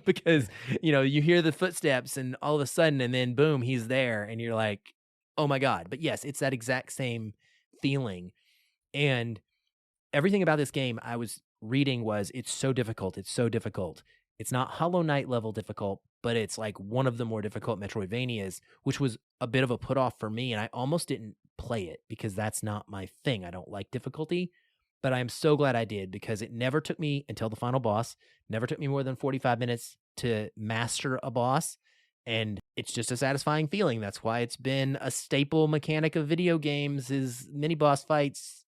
because, you hear the footsteps and all of a sudden, and then boom, he's there, and you're like, oh my God. But yes, it's that exact same feeling. And everything about this game I was reading was, it's so difficult. It's so difficult. It's not Hollow Knight level difficult, but it's like one of the more difficult Metroidvanias, which was a bit of a put off for me. And I almost didn't play it because that's not my thing. I don't like difficulty, but I'm so glad I did, because it never took me until the final boss, never took me more than 45 minutes to master a boss. And it's just a satisfying feeling. That's why it's been a staple mechanic of video games, is mini boss fights,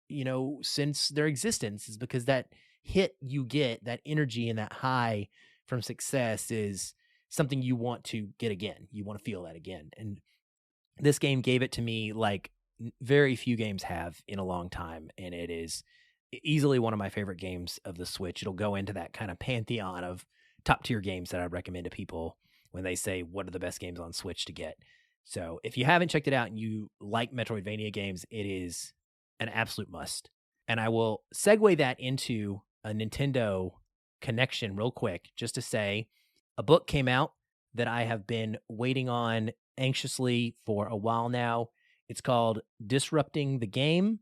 since their existence, is because that hit you get, that energy and that high from success, is something you want to get again. You want to feel that again. And this game gave it to me like very few games have in a long time. And it is easily one of my favorite games of the Switch. It'll go into that kind of pantheon of top tier games that I recommend to people when they say, what are the best games on Switch to get? So if you haven't checked it out and you like Metroidvania games, it is an absolute must. And I will segue that into a Nintendo connection real quick, just to say a book came out that I have been waiting on anxiously for a while now. It's called Disrupting the Game,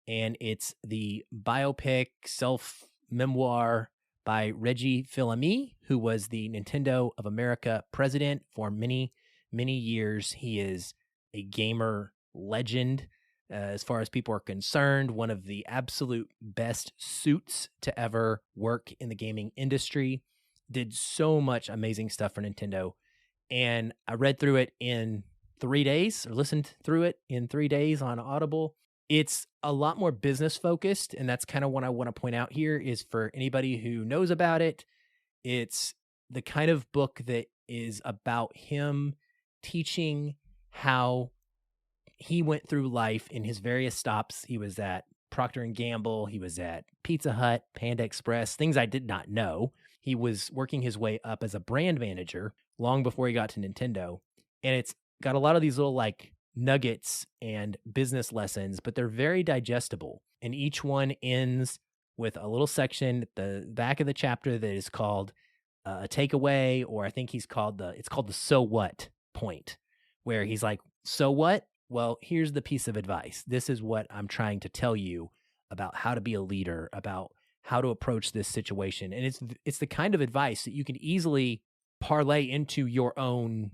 and it's the biopic self-memoir by Reggie Fils-Aimé, who was the Nintendo of America president for many, many years. He is a gamer legend. As far as people are concerned, one of the absolute best suits to ever work in the gaming industry. Did so much amazing stuff for Nintendo. And I read through it in 3 days, or listened through it in 3 days on Audible. It's a lot more business focused, and that's kind of what I want to point out here, is for anybody who knows about it, it's the kind of book that is about him teaching how he went through life in his various stops. He was at Procter & Gamble. He was at Pizza Hut, Panda Express, things I did not know. He was working his way up as a brand manager long before he got to Nintendo. And it's got a lot of these little like nuggets and business lessons, but they're very digestible. And each one ends with a little section at the back of the chapter that is called a takeaway, or I think it's called the so what point, where he's like, so what? Well, here's the piece of advice. This is what I'm trying to tell you about how to be a leader, about how to approach this situation. And it's the kind of advice that you can easily parlay into your own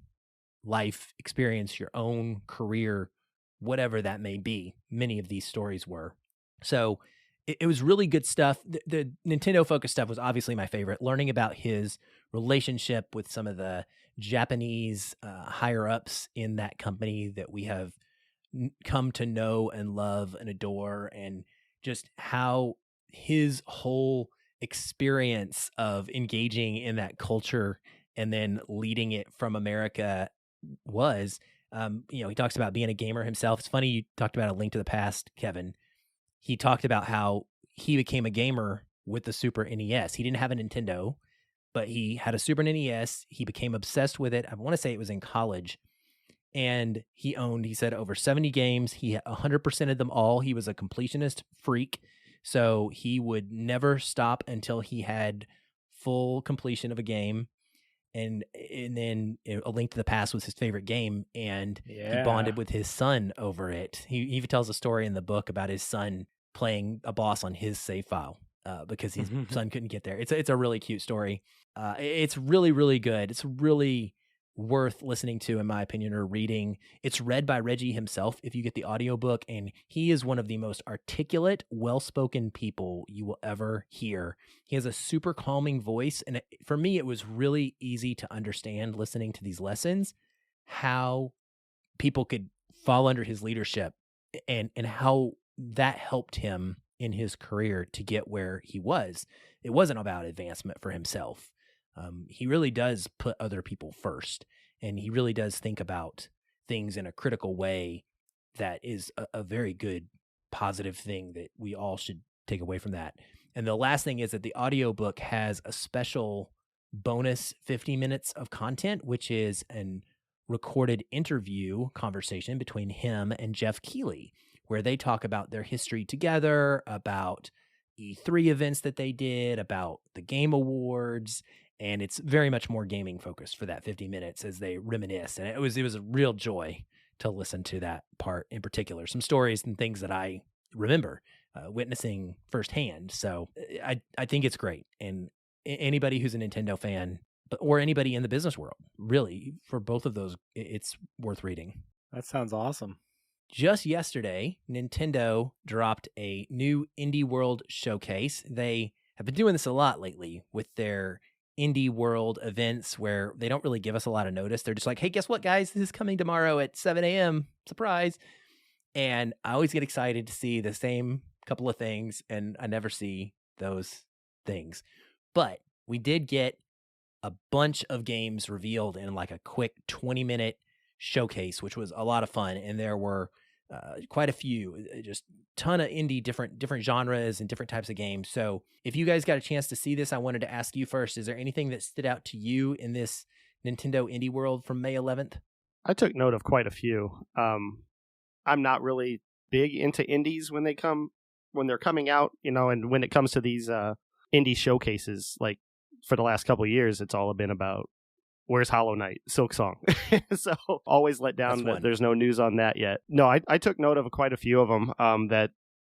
life experience, your own career, whatever that may be. Many of these stories were. So it was really good stuff. The Nintendo focused stuff was obviously my favorite. Learning about his relationship with some of the Japanese higher ups in that company that we have come to know and love and adore, and just how his whole experience of engaging in that culture and then leading it from America was. He talks about being a gamer himself. It's funny you talked about A Link to the Past, Kevin. He talked about how he became a gamer with the Super NES. He didn't have a Nintendo, but he had a Super NES. He became obsessed with it. I want to say it was in college. And he said, over 70 games. He 100%ed them all. He was a completionist freak. So he would never stop until he had full completion of a game. And then A Link to the Past was his favorite game. And he bonded with his son over it. He even tells a story in the book about his son playing a boss on his save file because his son couldn't get there. It's a really cute story. It's really, really good. It's really worth listening to, in my opinion, or reading. It's read by Reggie himself if you get the audiobook, and he is one of the most articulate, well-spoken people you will ever hear. He has a super calming voice, and for me, it was really easy to understand listening to these lessons how people could fall under his leadership and how that helped him in his career to get where he was. It wasn't about advancement for himself. He really does put other people first, and he really does think about things in a critical way that is a very good, positive thing that we all should take away from that. And the last thing is that the audiobook has a special bonus 50 minutes of content, which is an recorded interview conversation between him and Jeff Keighley, where they talk about their history together, about E3 events that they did, about the Game Awards. And it's very much more gaming focused for that 50 minutes as they reminisce. And it was a real joy to listen to that part in particular. Some stories and things that I remember witnessing firsthand. So I think it's great. And anybody who's a Nintendo fan, or anybody in the business world, really, for both of those, it's worth reading. That sounds awesome. Just yesterday, Nintendo dropped a new Indie World showcase. They have been doing this a lot lately with their Indie World events where they don't really give us a lot of notice. They're just like, hey, guess what, guys? This is coming tomorrow at 7 a.m. Surprise. And I always get excited to see the same couple of things, and I never see those things. But we did get a bunch of games revealed in like a quick 20-minute showcase, which was a lot of fun. And there were quite a few, just ton of indie, different genres and different types of games. So if you guys got a chance to see this, I wanted to ask you first, is there anything that stood out to you in this Nintendo Indie World from May 11th? I took note of quite a few. I'm not really big into indies when they're coming out, and when it comes to these indie showcases, like for the last couple of years, it's all been about where's Hollow Knight, Silksong. So always let down that there's no news on that yet. No, I took note of quite a few of them that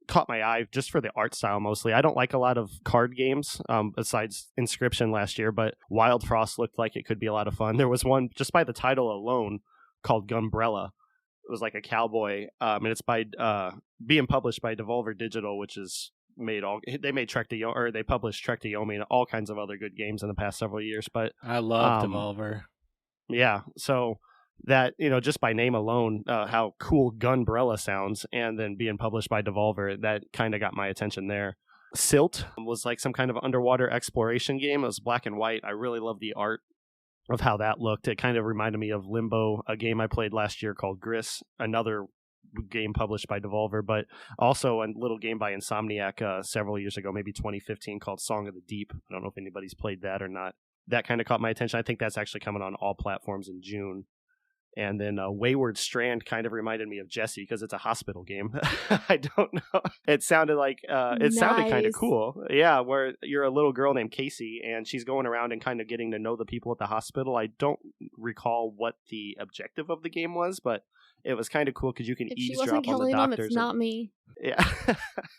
caught my eye just for the art style mostly. I don't like a lot of card games besides Inscription last year, but Wild Frost looked like it could be a lot of fun. There was one just by the title alone called Gunbrella. It was like a cowboy, and it's by being published by Devolver Digital, which is they published Trek to Yomi and all kinds of other good games in the past several years. But I love Devolver. Yeah, so that, just by name alone, how cool Gunbrella sounds, and then being published by Devolver, that kind of got my attention there. Silt was like some kind of underwater exploration game. It was black and white. I really love the art of how that looked. It kind of reminded me of Limbo, a game I played last year called Gris, another game published by Devolver, but also a little game by Insomniac several years ago, maybe 2015, called Song of the Deep. I don't know if anybody's played that or not. That kind of caught my attention. I think that's actually coming on all platforms in June. And then Wayward Strand kind of reminded me of Jessie because it's a hospital game. I don't know. It sounded like it sounded kind of cool. Yeah, where you're a little girl named Casey and she's going around and kind of getting to know the people at the hospital. I don't recall what the objective of the game was, but it was kind of cool because you can eavesdrop on the doctors. It's not me. Yeah,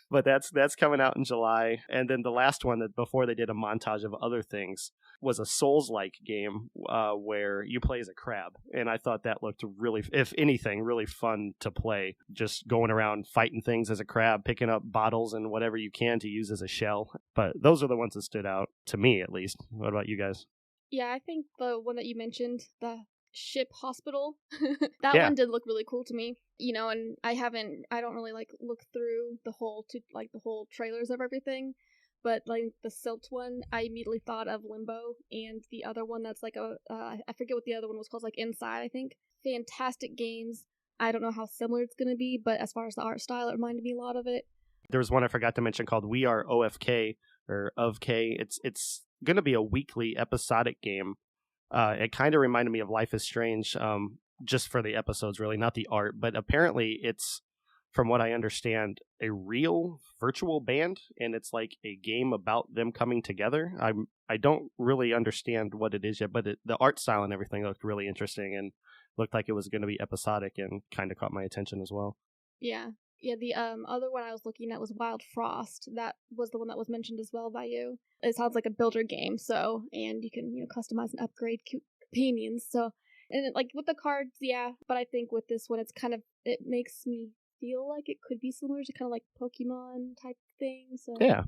but that's coming out in July. And then the last one that before they did a montage of other things was a Souls-like game where you play as a crab, and I thought that looked really, if anything, really fun to play. Just going around fighting things as a crab, picking up bottles and whatever you can to use as a shell. But those are the ones that stood out to me, at least. What about you guys? Yeah, I think the one that you mentioned, the ship hospital, that one did look really cool to me. And I don't really look through the whole trailers of everything. but like the Silt one, I immediately thought of Limbo, and the other one that's like I forget what the other one was called, like Inside, I think. Fantastic games. I don't know how similar it's going to be, but as far as the art style, it reminded me a lot of it. There was one I forgot to mention called We Are OFK, or of K. It's going to be a weekly episodic game. It kind of reminded me of Life is Strange, just for the episodes, really, not the art. But apparently it's, from what I understand, a real virtual band, and it's like a game about them coming together. I don't really understand what it is yet, but the art style and everything looked really interesting and looked like it was going to be episodic, and kind of caught my attention as well. Yeah. Yeah, the other one I was looking at was Wild Frost. That was the one that was mentioned as well by you. It sounds like a builder game, and you can, customize and upgrade companions. So, and like with the cards, yeah, but I think with this one, it makes me feel like it could be similar to kind of like Pokemon type thing. So yeah,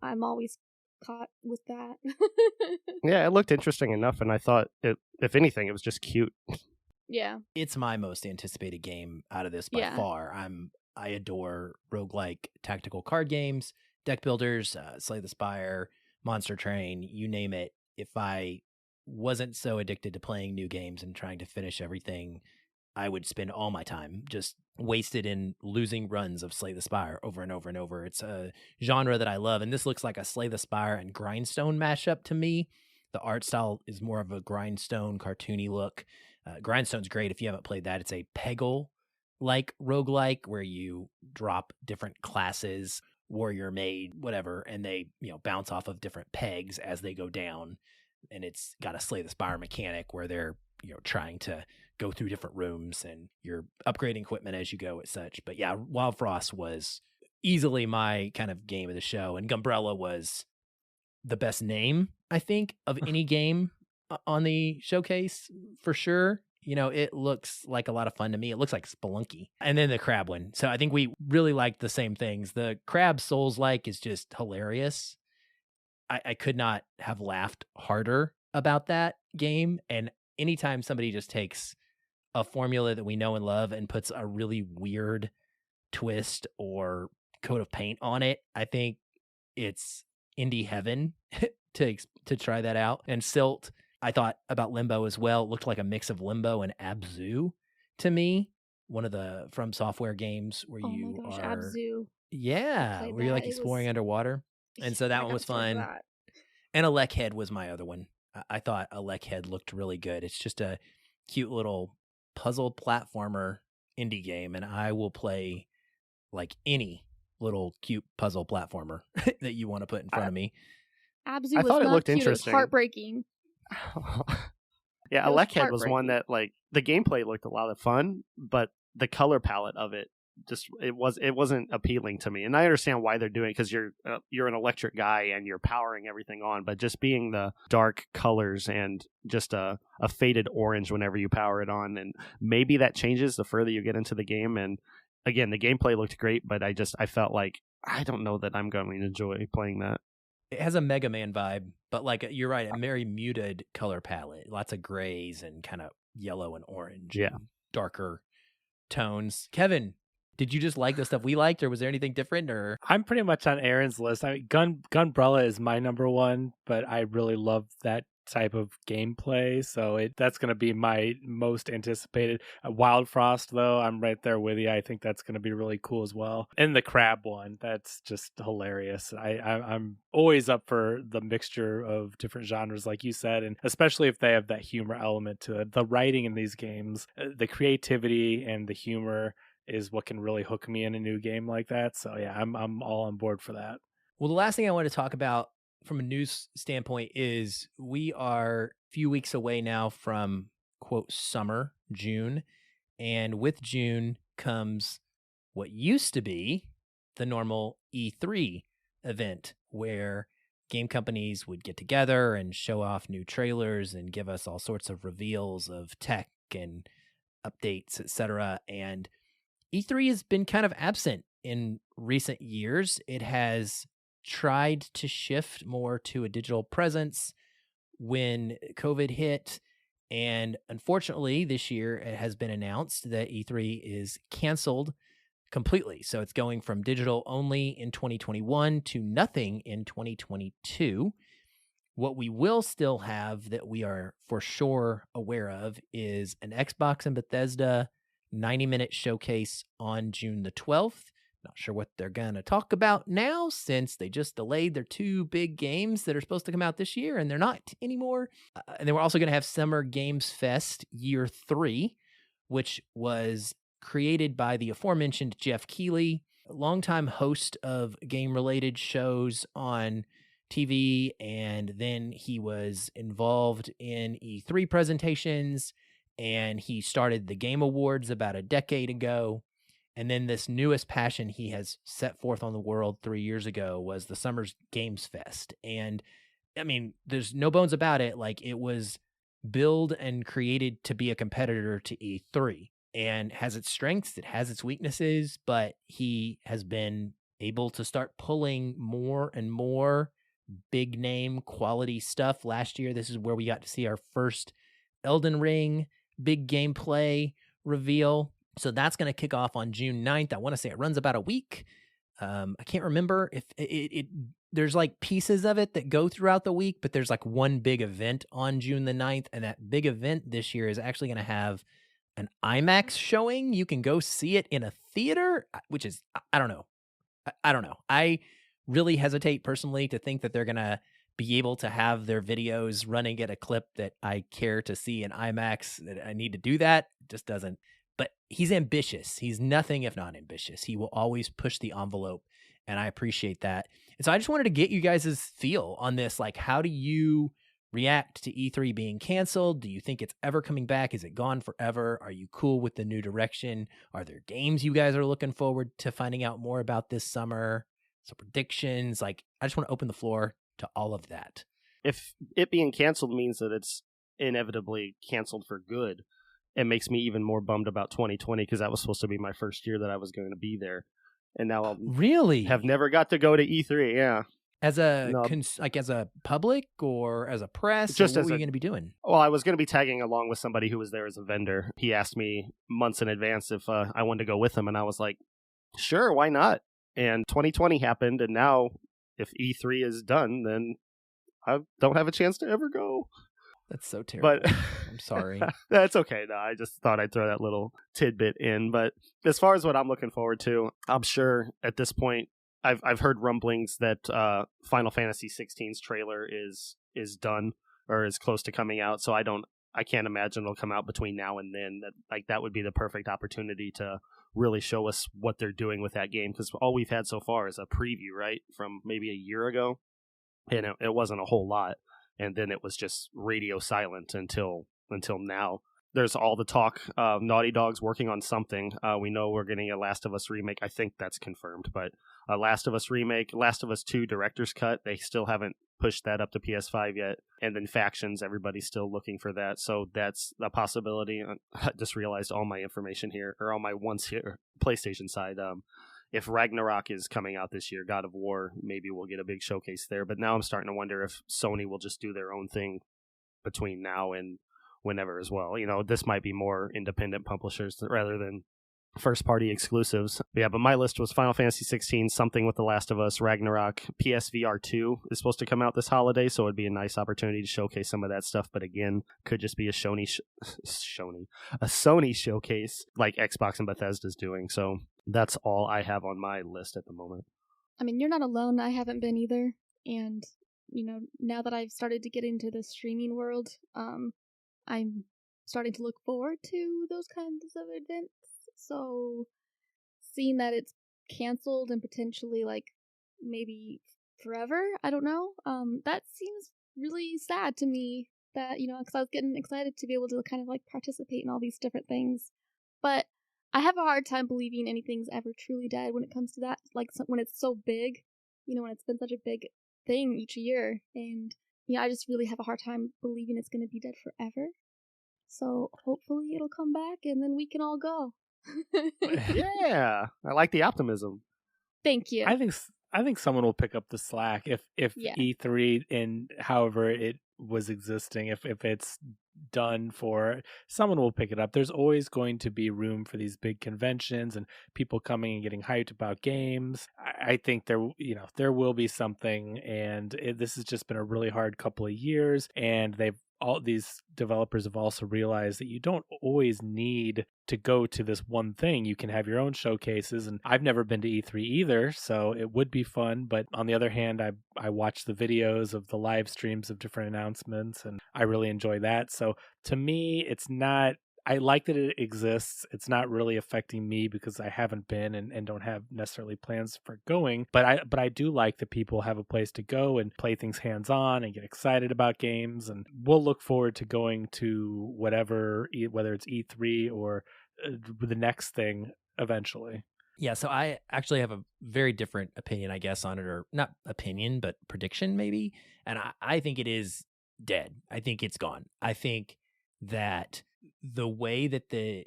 I'm always caught with that. Yeah, it looked interesting enough, and I thought, if anything, it was just cute. Yeah. It's my most anticipated game out of this by far. I adore roguelike tactical card games, deck builders, Slay the Spire, Monster Train, you name it. If I wasn't so addicted to playing new games and trying to finish everything, I would spend all my time just wasted in losing runs of Slay the Spire over and over and over. It's a genre that I love, and this looks like a Slay the Spire and Grindstone mashup to me. The art style is more of a Grindstone cartoony look. Grindstone's great if you haven't played that. It's a Peggle-like roguelike where you drop different classes, warrior, maid, whatever, and they bounce off of different pegs as they go down. And it's got a Slay the Spire mechanic where they're trying to go through different rooms and you're upgrading equipment as you go and such. But yeah, Wild Frost was easily my kind of game of the show, and Gumbrella was the best name, I think, of any game on the showcase for sure. It looks like a lot of fun to me. It looks like Spelunky. And then the crab one. So I think we really liked the same things. The crab Souls-like is just hilarious. I could not have laughed harder about that game. And anytime somebody just takes a formula that we know and love and puts a really weird twist or coat of paint on it, I think it's indie heaven to try that out. And Silt, I thought about Limbo as well. It looked like a mix of Limbo and Abzu to me. One of the From Software games where Abzu. Yeah, where you're like exploring underwater. And so that one was fun. And Alec Head was my other one. I thought Alec Head looked really good. It's just a cute little puzzle platformer indie game, and I will play like any little cute puzzle platformer that you want to put in front of me. Abzu I thought it looked interesting. It was heartbreaking. Yeah, Alec Head was one that, like, the gameplay looked a lot of fun, but the color palette of it it wasn't appealing to me. And I understand why they're doing it, because you're an electric guy and you're powering everything on, but just being the dark colors and just a faded orange whenever you power it on, and maybe that changes the further you get into the game. And again, the gameplay looked great, but I felt like I don't know that I'm going to enjoy playing that. It has a Mega Man vibe, but like you're right, a very muted color palette, lots of grays and kind of yellow and orange, and darker tones. Kevin, did you just like the stuff we liked, or was there anything different? Or I'm pretty much on Aaron's list. Gunbrella is my number one, but I really love that type of gameplay, so that's going to be my most anticipated. Wild Frost, though, I'm right there with you. I think that's going to be really cool as well. And the crab one, that's just hilarious. I'm always up for the mixture of different genres, like you said, and especially if they have that humor element to it. The writing in these games, the creativity and the humor is what can really hook me in a new game like that. So yeah, I'm all on board for that. Well, the last thing I want to talk about from a news standpoint is we are a few weeks away now from, quote, summer, June. And with June comes what used to be the normal E3 event, where game companies would get together and show off new trailers and give us all sorts of reveals of tech and updates, etc. And E3 has been kind of absent in recent years. It has tried to shift more to a digital presence when COVID hit. And unfortunately, this year it has been announced that E3 is canceled completely. So it's going from digital only in 2021 to nothing in 2022. What we will still have that we are for sure aware of is an Xbox and Bethesda 90-minute showcase on June the 12th. Not sure what they're going to talk about now since they just delayed their 2 big games that are supposed to come out this year, and they're not anymore. And then we're also going to have Summer Games Fest Year 3, which was created by the aforementioned Jeff Keighley, a longtime host of game-related shows on TV, and then he was involved in E3 presentations, and he started the Game Awards about a decade ago. And then this newest passion he has set forth on the world 3 years ago was the Summer Games Fest. And I mean, there's no bones about it. Like, it was built and created to be a competitor to E3 and has its strengths, it has its weaknesses, but he has been able to start pulling more and more big name quality stuff. Last year, this is where we got to see our first Elden Ring big gameplay reveal. So that's going to kick off on June 9th. I want to say it runs about a week. I can't remember if it there's like pieces of it that go throughout the week, but there's like one big event on June the 9th. And that big event this year is actually going to have an IMAX showing. You can go see it in a theater, which is, I don't know. I don't know. I really hesitate personally to think that they're going to be able to have their videos running at a clip that I care to see in IMAX, that I need to do that. It just doesn't. But he's ambitious. He's nothing if not ambitious. He will always push the envelope, and I appreciate that. And so I just wanted to get you guys' feel on this. Like, how do you react to E3 being canceled? Do you think it's ever coming back? Is it gone forever? Are you cool with the new direction? Are there games you guys are looking forward to finding out more about this summer? So predictions, like, I just want to open the floor to all of that. If it being canceled means that it's inevitably canceled for good, it makes me even more bummed about 2020 because that was supposed to be my first year that I was going to be there. And now I'll really have never got to go to E3. Yeah. As a as a public or as a press, just what were you going to be doing? Well, I was going to be tagging along with somebody who was there as a vendor. He asked me months in advance if I wanted to go with him, and I was like, sure, why not? And 2020 happened, and now if E3 is done, then I don't have a chance to ever go. That's so terrible. But I'm sorry. That's okay. No, I just thought I'd throw that little tidbit in. But as far as what I'm looking forward to, I'm sure at this point, I've heard rumblings that Final Fantasy 16's trailer is done or is close to coming out. So I can't imagine it'll come out between now and then. That would be the perfect opportunity to really show us what they're doing with that game, because all we've had so far is a preview, right, from maybe a year ago, and it wasn't a whole lot. And then it was just radio silent until now. There's all the talk of Naughty Dog's working on something. We know we're getting a Last of Us remake. I think that's confirmed. But a Last of Us remake, Last of Us 2 Director's Cut, they still haven't pushed that up to PS5 yet. And then Factions, everybody's still looking for that. So that's a possibility. I just realized all my information here, or all my ones here, PlayStation side. If Ragnarok is coming out this year, God of War, maybe we'll get a big showcase there. But now I'm starting to wonder if Sony will just do their own thing between now and whenever as well. You know, this might be more independent publishers rather than first-party exclusives. Yeah, but my list was Final Fantasy 16, something with The Last of Us, Ragnarok, PSVR 2 is supposed to come out this holiday, so it'd be a nice opportunity to showcase some of that stuff. But again, could just be a Sony showcase like Xbox and Bethesda's doing. So that's all I have on my list at the moment. I mean, you're not alone. I haven't been either. And, you know, now that I've started to get into the streaming world, I'm starting to look forward to those kinds of events. So seeing that it's canceled and potentially like maybe forever, I don't know. That seems really sad to me, that, you know, because I was getting excited to be able to kind of like participate in all these different things. But I have a hard time believing anything's ever truly dead when it comes to that. Like when it's so big, you know, when it's been such a big thing each year. And yeah, I just really have a hard time believing it's going to be dead forever. So hopefully it'll come back and then we can all go. Yeah, I like the optimism. Thank you. I think someone will pick up the slack if Yeah. E3 and however it was existing, if it's done for, someone will pick it up. There's always going to be room for these big conventions and people coming and getting hyped about games. I think there will be something, and this has just been a really hard couple of years, and all these developers have also realized that you don't always need to go to this one thing. You can have your own showcases, and I've never been to E3 either, so it would be fun. But on the other hand, I watch the videos of the live streams of different announcements, and I really enjoy that. So to me, it's not, I like that it exists. It's not really affecting me because I haven't been and don't have necessarily plans for going. But I do like that people have a place to go and play things hands-on and get excited about games. And we'll look forward to going to whatever, whether it's E3 or the next thing eventually. Yeah, so I actually have a very different opinion, I guess, on it, or not opinion, but prediction maybe. And I think it is dead. I think it's gone. I think that the way that the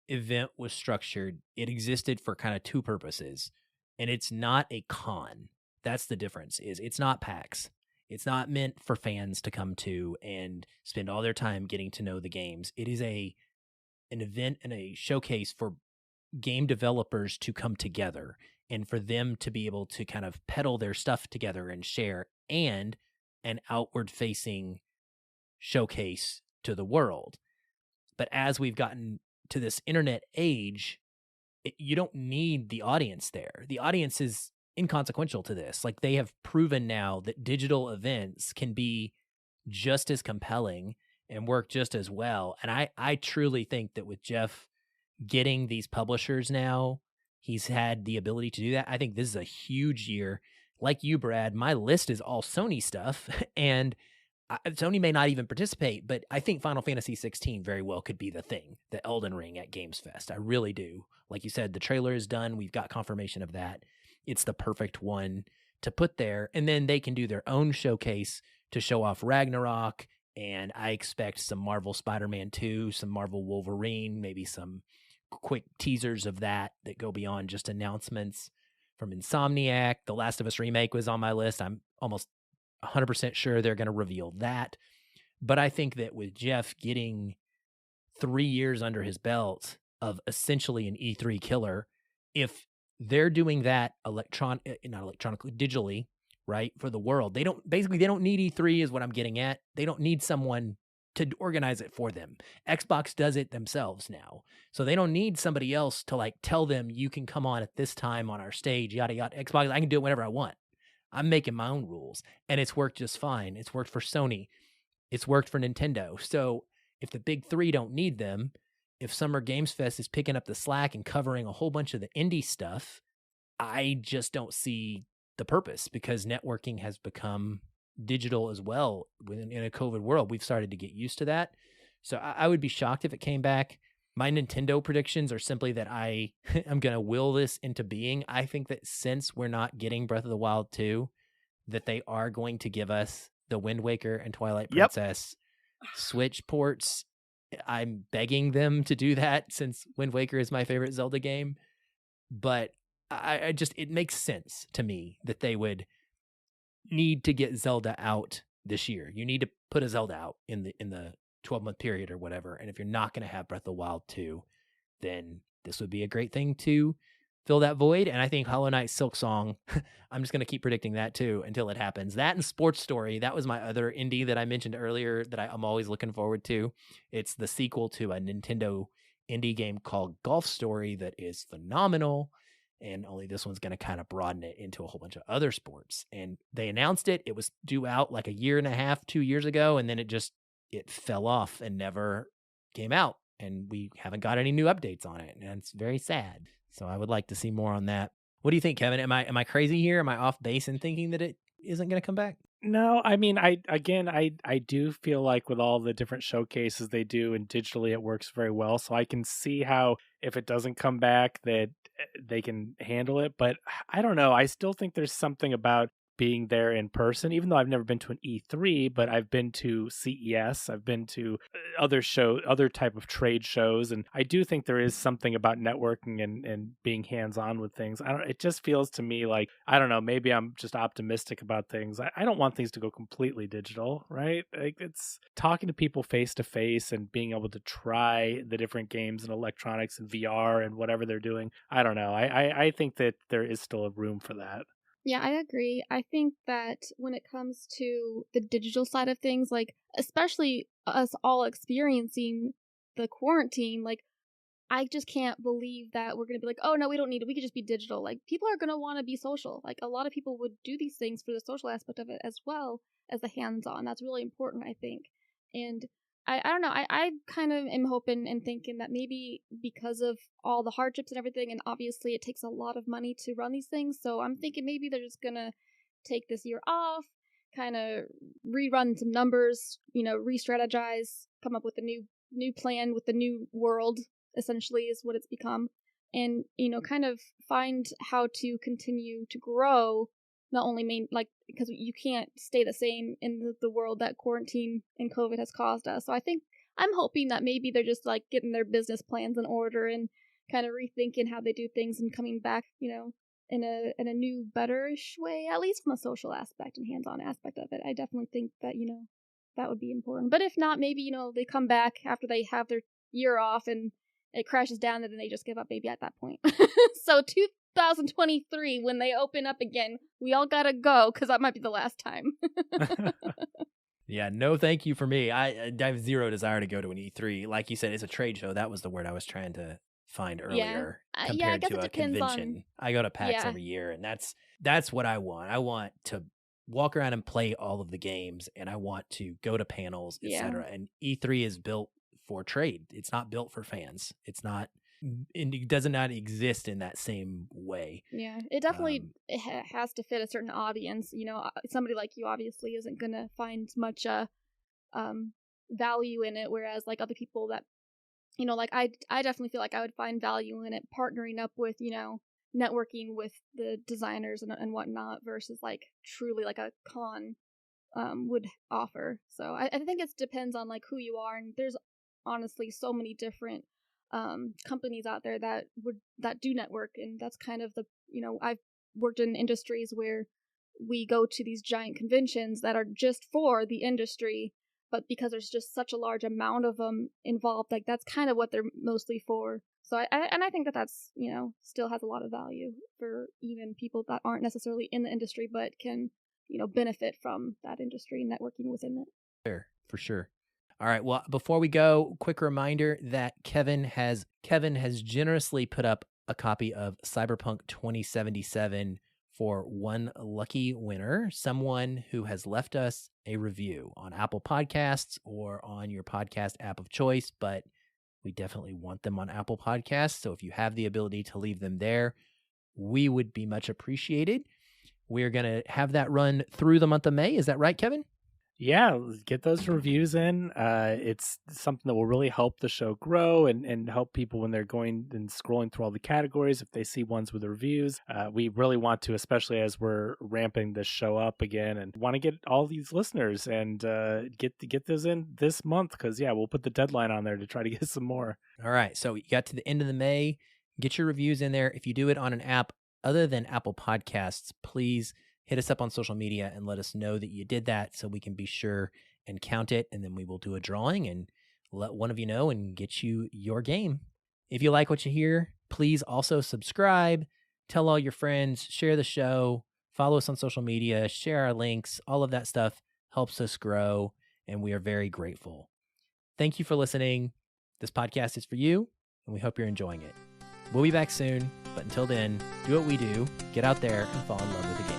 event was structured, it existed for kind of two purposes. And it's not a con. That's the difference, is it's not PAX. It's not meant for fans to come to and spend all their time getting to know the games. It is an event and a showcase for game developers to come together and for them to be able to kind of peddle their stuff together and share, and an outward facing showcase to the world. But as we've gotten to this internet age, you don't need the audience there. The audience is inconsequential to this. Like, they have proven now that digital events can be just as compelling and work just as well. And I truly think that with Jeff getting these publishers now, he's had the ability to do that. I think this is a huge year. Like you, Brad, my list is all Sony stuff, and Sony may not even participate, but I think Final Fantasy 16 very well could be the thing, the Elden Ring at Games Fest. I really do. Like you said, the trailer is done. We've got confirmation of that. It's the perfect one to put there, and then they can do their own showcase to show off Ragnarok, and I expect some Marvel Spider-Man 2, some Marvel Wolverine, maybe some quick teasers of that go beyond just announcements from Insomniac. The Last of Us remake was on my list. I'm almost 100% sure they're going to reveal that. But I think that with Jeff getting 3 years under his belt of essentially an E3 killer, if they're doing that not electronically, digitally, right, for the world, they don't need E3 is what I'm getting at. They don't need someone to organize it for them. Xbox does it themselves now. So they don't need somebody else to like tell them you can come on at this time on our stage, yada, yada. Xbox, I can do it whenever I want. I'm making my own rules, and it's worked just fine. It's worked for Sony. It's worked for Nintendo. So if the big three don't need them, if Summer Games Fest is picking up the slack and covering a whole bunch of the indie stuff, I just don't see the purpose, because networking has become digital as well. In a COVID world, we've started to get used to that. So I would be shocked if it came back. My Nintendo predictions are simply that I'm going to will this into being. I think that since we're not getting Breath of the Wild 2, that they are going to give us the Wind Waker and Twilight Princess Switch ports. I'm begging them to do that since Wind Waker is my favorite Zelda game. But I just, it makes sense to me that they would need to get Zelda out this year. You need to put a Zelda out in the 12-month period or whatever. And if you're not going to have Breath of the Wild 2, then this would be a great thing to fill that void. And I think Hollow Knight Silksong, I'm just going to keep predicting that too until it happens. That and Sports Story, that was my other indie that I mentioned earlier that I'm always looking forward to. It's the sequel to a Nintendo indie game called Golf Story that is phenomenal. And only this one's going to kind of broaden it into a whole bunch of other sports. And they announced it. It was due out like 1.5 years, 2 years ago. And then it fell off and never came out. And we haven't got any new updates on it. And it's very sad. So I would like to see more on that. What do you think, Kevin? Am I crazy here? Am I off base in thinking that it isn't going to come back? No, I mean, I do feel like with all the different showcases they do and digitally, it works very well. So I can see how if it doesn't come back that they can handle it. But I don't know. I still think there's something about being there in person, even though I've never been to an E3, but I've been to CES, I've been to other type of trade shows, and I do think there is something about networking and being hands-on with things. It just feels to me like, I don't know, maybe I'm just optimistic about things. I don't want things to go completely digital, right? Like, it's talking to people face to face and being able to try the different games and electronics and VR and whatever they're doing. I don't know. I think that there is still a room for that. Yeah, I agree. I think that when it comes to the digital side of things, like, especially us all experiencing the quarantine, like, I just can't believe that we're going to be like, oh, no, we don't need it. We could just be digital. Like, people are going to want to be social. Like, a lot of people would do these things for the social aspect of it as well as the hands-on. That's really important, I think. And I don't know. I kind of am hoping and thinking that maybe because of all the hardships and everything, and obviously it takes a lot of money to run these things, so I'm thinking maybe they're just going to take this year off, kind of rerun some numbers, re-strategize, come up with a new plan with the new world, essentially, is what it's become. And, kind of find how to continue to grow, not only because you can't stay the same in the world that quarantine and COVID has caused us. So I'm hoping that maybe they're just like getting their business plans in order and kind of rethinking how they do things and coming back, in a new, better-ish way, at least from a social aspect and hands-on aspect of it. I definitely think that, that would be important. But if not, maybe, they come back after they have their year off and it crashes down, and then they just give up maybe at that point. So 2023, when they open up again, we all gotta go, because that might be the last time. Yeah, no thank you for me. I have zero desire to go to an E3. Like you said, it's a trade show. That was the word I was trying to find earlier, compared to a convention. I go to PAX every year, and that's what I want. I want to walk around and play all of the games, and I want to go to panels, etc. And E3 is built for trade. It's not built for fans. It's not, and it does not exist in that same way. Yeah, it definitely has to fit a certain audience. Somebody like you obviously isn't gonna find much value in it, whereas like other people that, like I definitely feel like I would find value in it, partnering up with, networking with the designers and whatnot, versus like truly like a con would offer. So I think it depends on like who you are, and there's honestly so many different companies out there that do network, and that's kind of the, I've worked in industries where we go to these giant conventions that are just for the industry, but because there's just such a large amount of them involved, like that's kind of what they're mostly for. So I think that's, still has a lot of value for even people that aren't necessarily in the industry but can, benefit from that industry and networking within it. Fair, for sure. All right. Well, before we go, quick reminder that Kevin has generously put up a copy of Cyberpunk 2077 for one lucky winner, someone who has left us a review on Apple Podcasts or on your podcast app of choice, but we definitely want them on Apple Podcasts. So if you have the ability to leave them there, we would be much appreciated. We're going to have that run through the month of May. Is that right, Kevin? Yeah, get those reviews in. It's something that will really help the show grow and help people when they're going and scrolling through all the categories. If they see ones with reviews, we really want to, especially as we're ramping this show up again, and want to get all these listeners and get those in this month, because we'll put the deadline on there to try to get some more. All right, so you got to the end of the May. Get your reviews in there. If you do it on an app other than Apple Podcasts, please hit us up on social media and let us know that you did that, so we can be sure and count it, and then we will do a drawing and let one of you know and get you your game. If you like what you hear, please also subscribe, tell all your friends, share the show, follow us on social media, share our links. All of that stuff helps us grow, and we are very grateful. Thank you for listening. This podcast is for you, and we hope you're enjoying it. We'll be back soon, but until then, do what we do, get out there and fall in love with the game.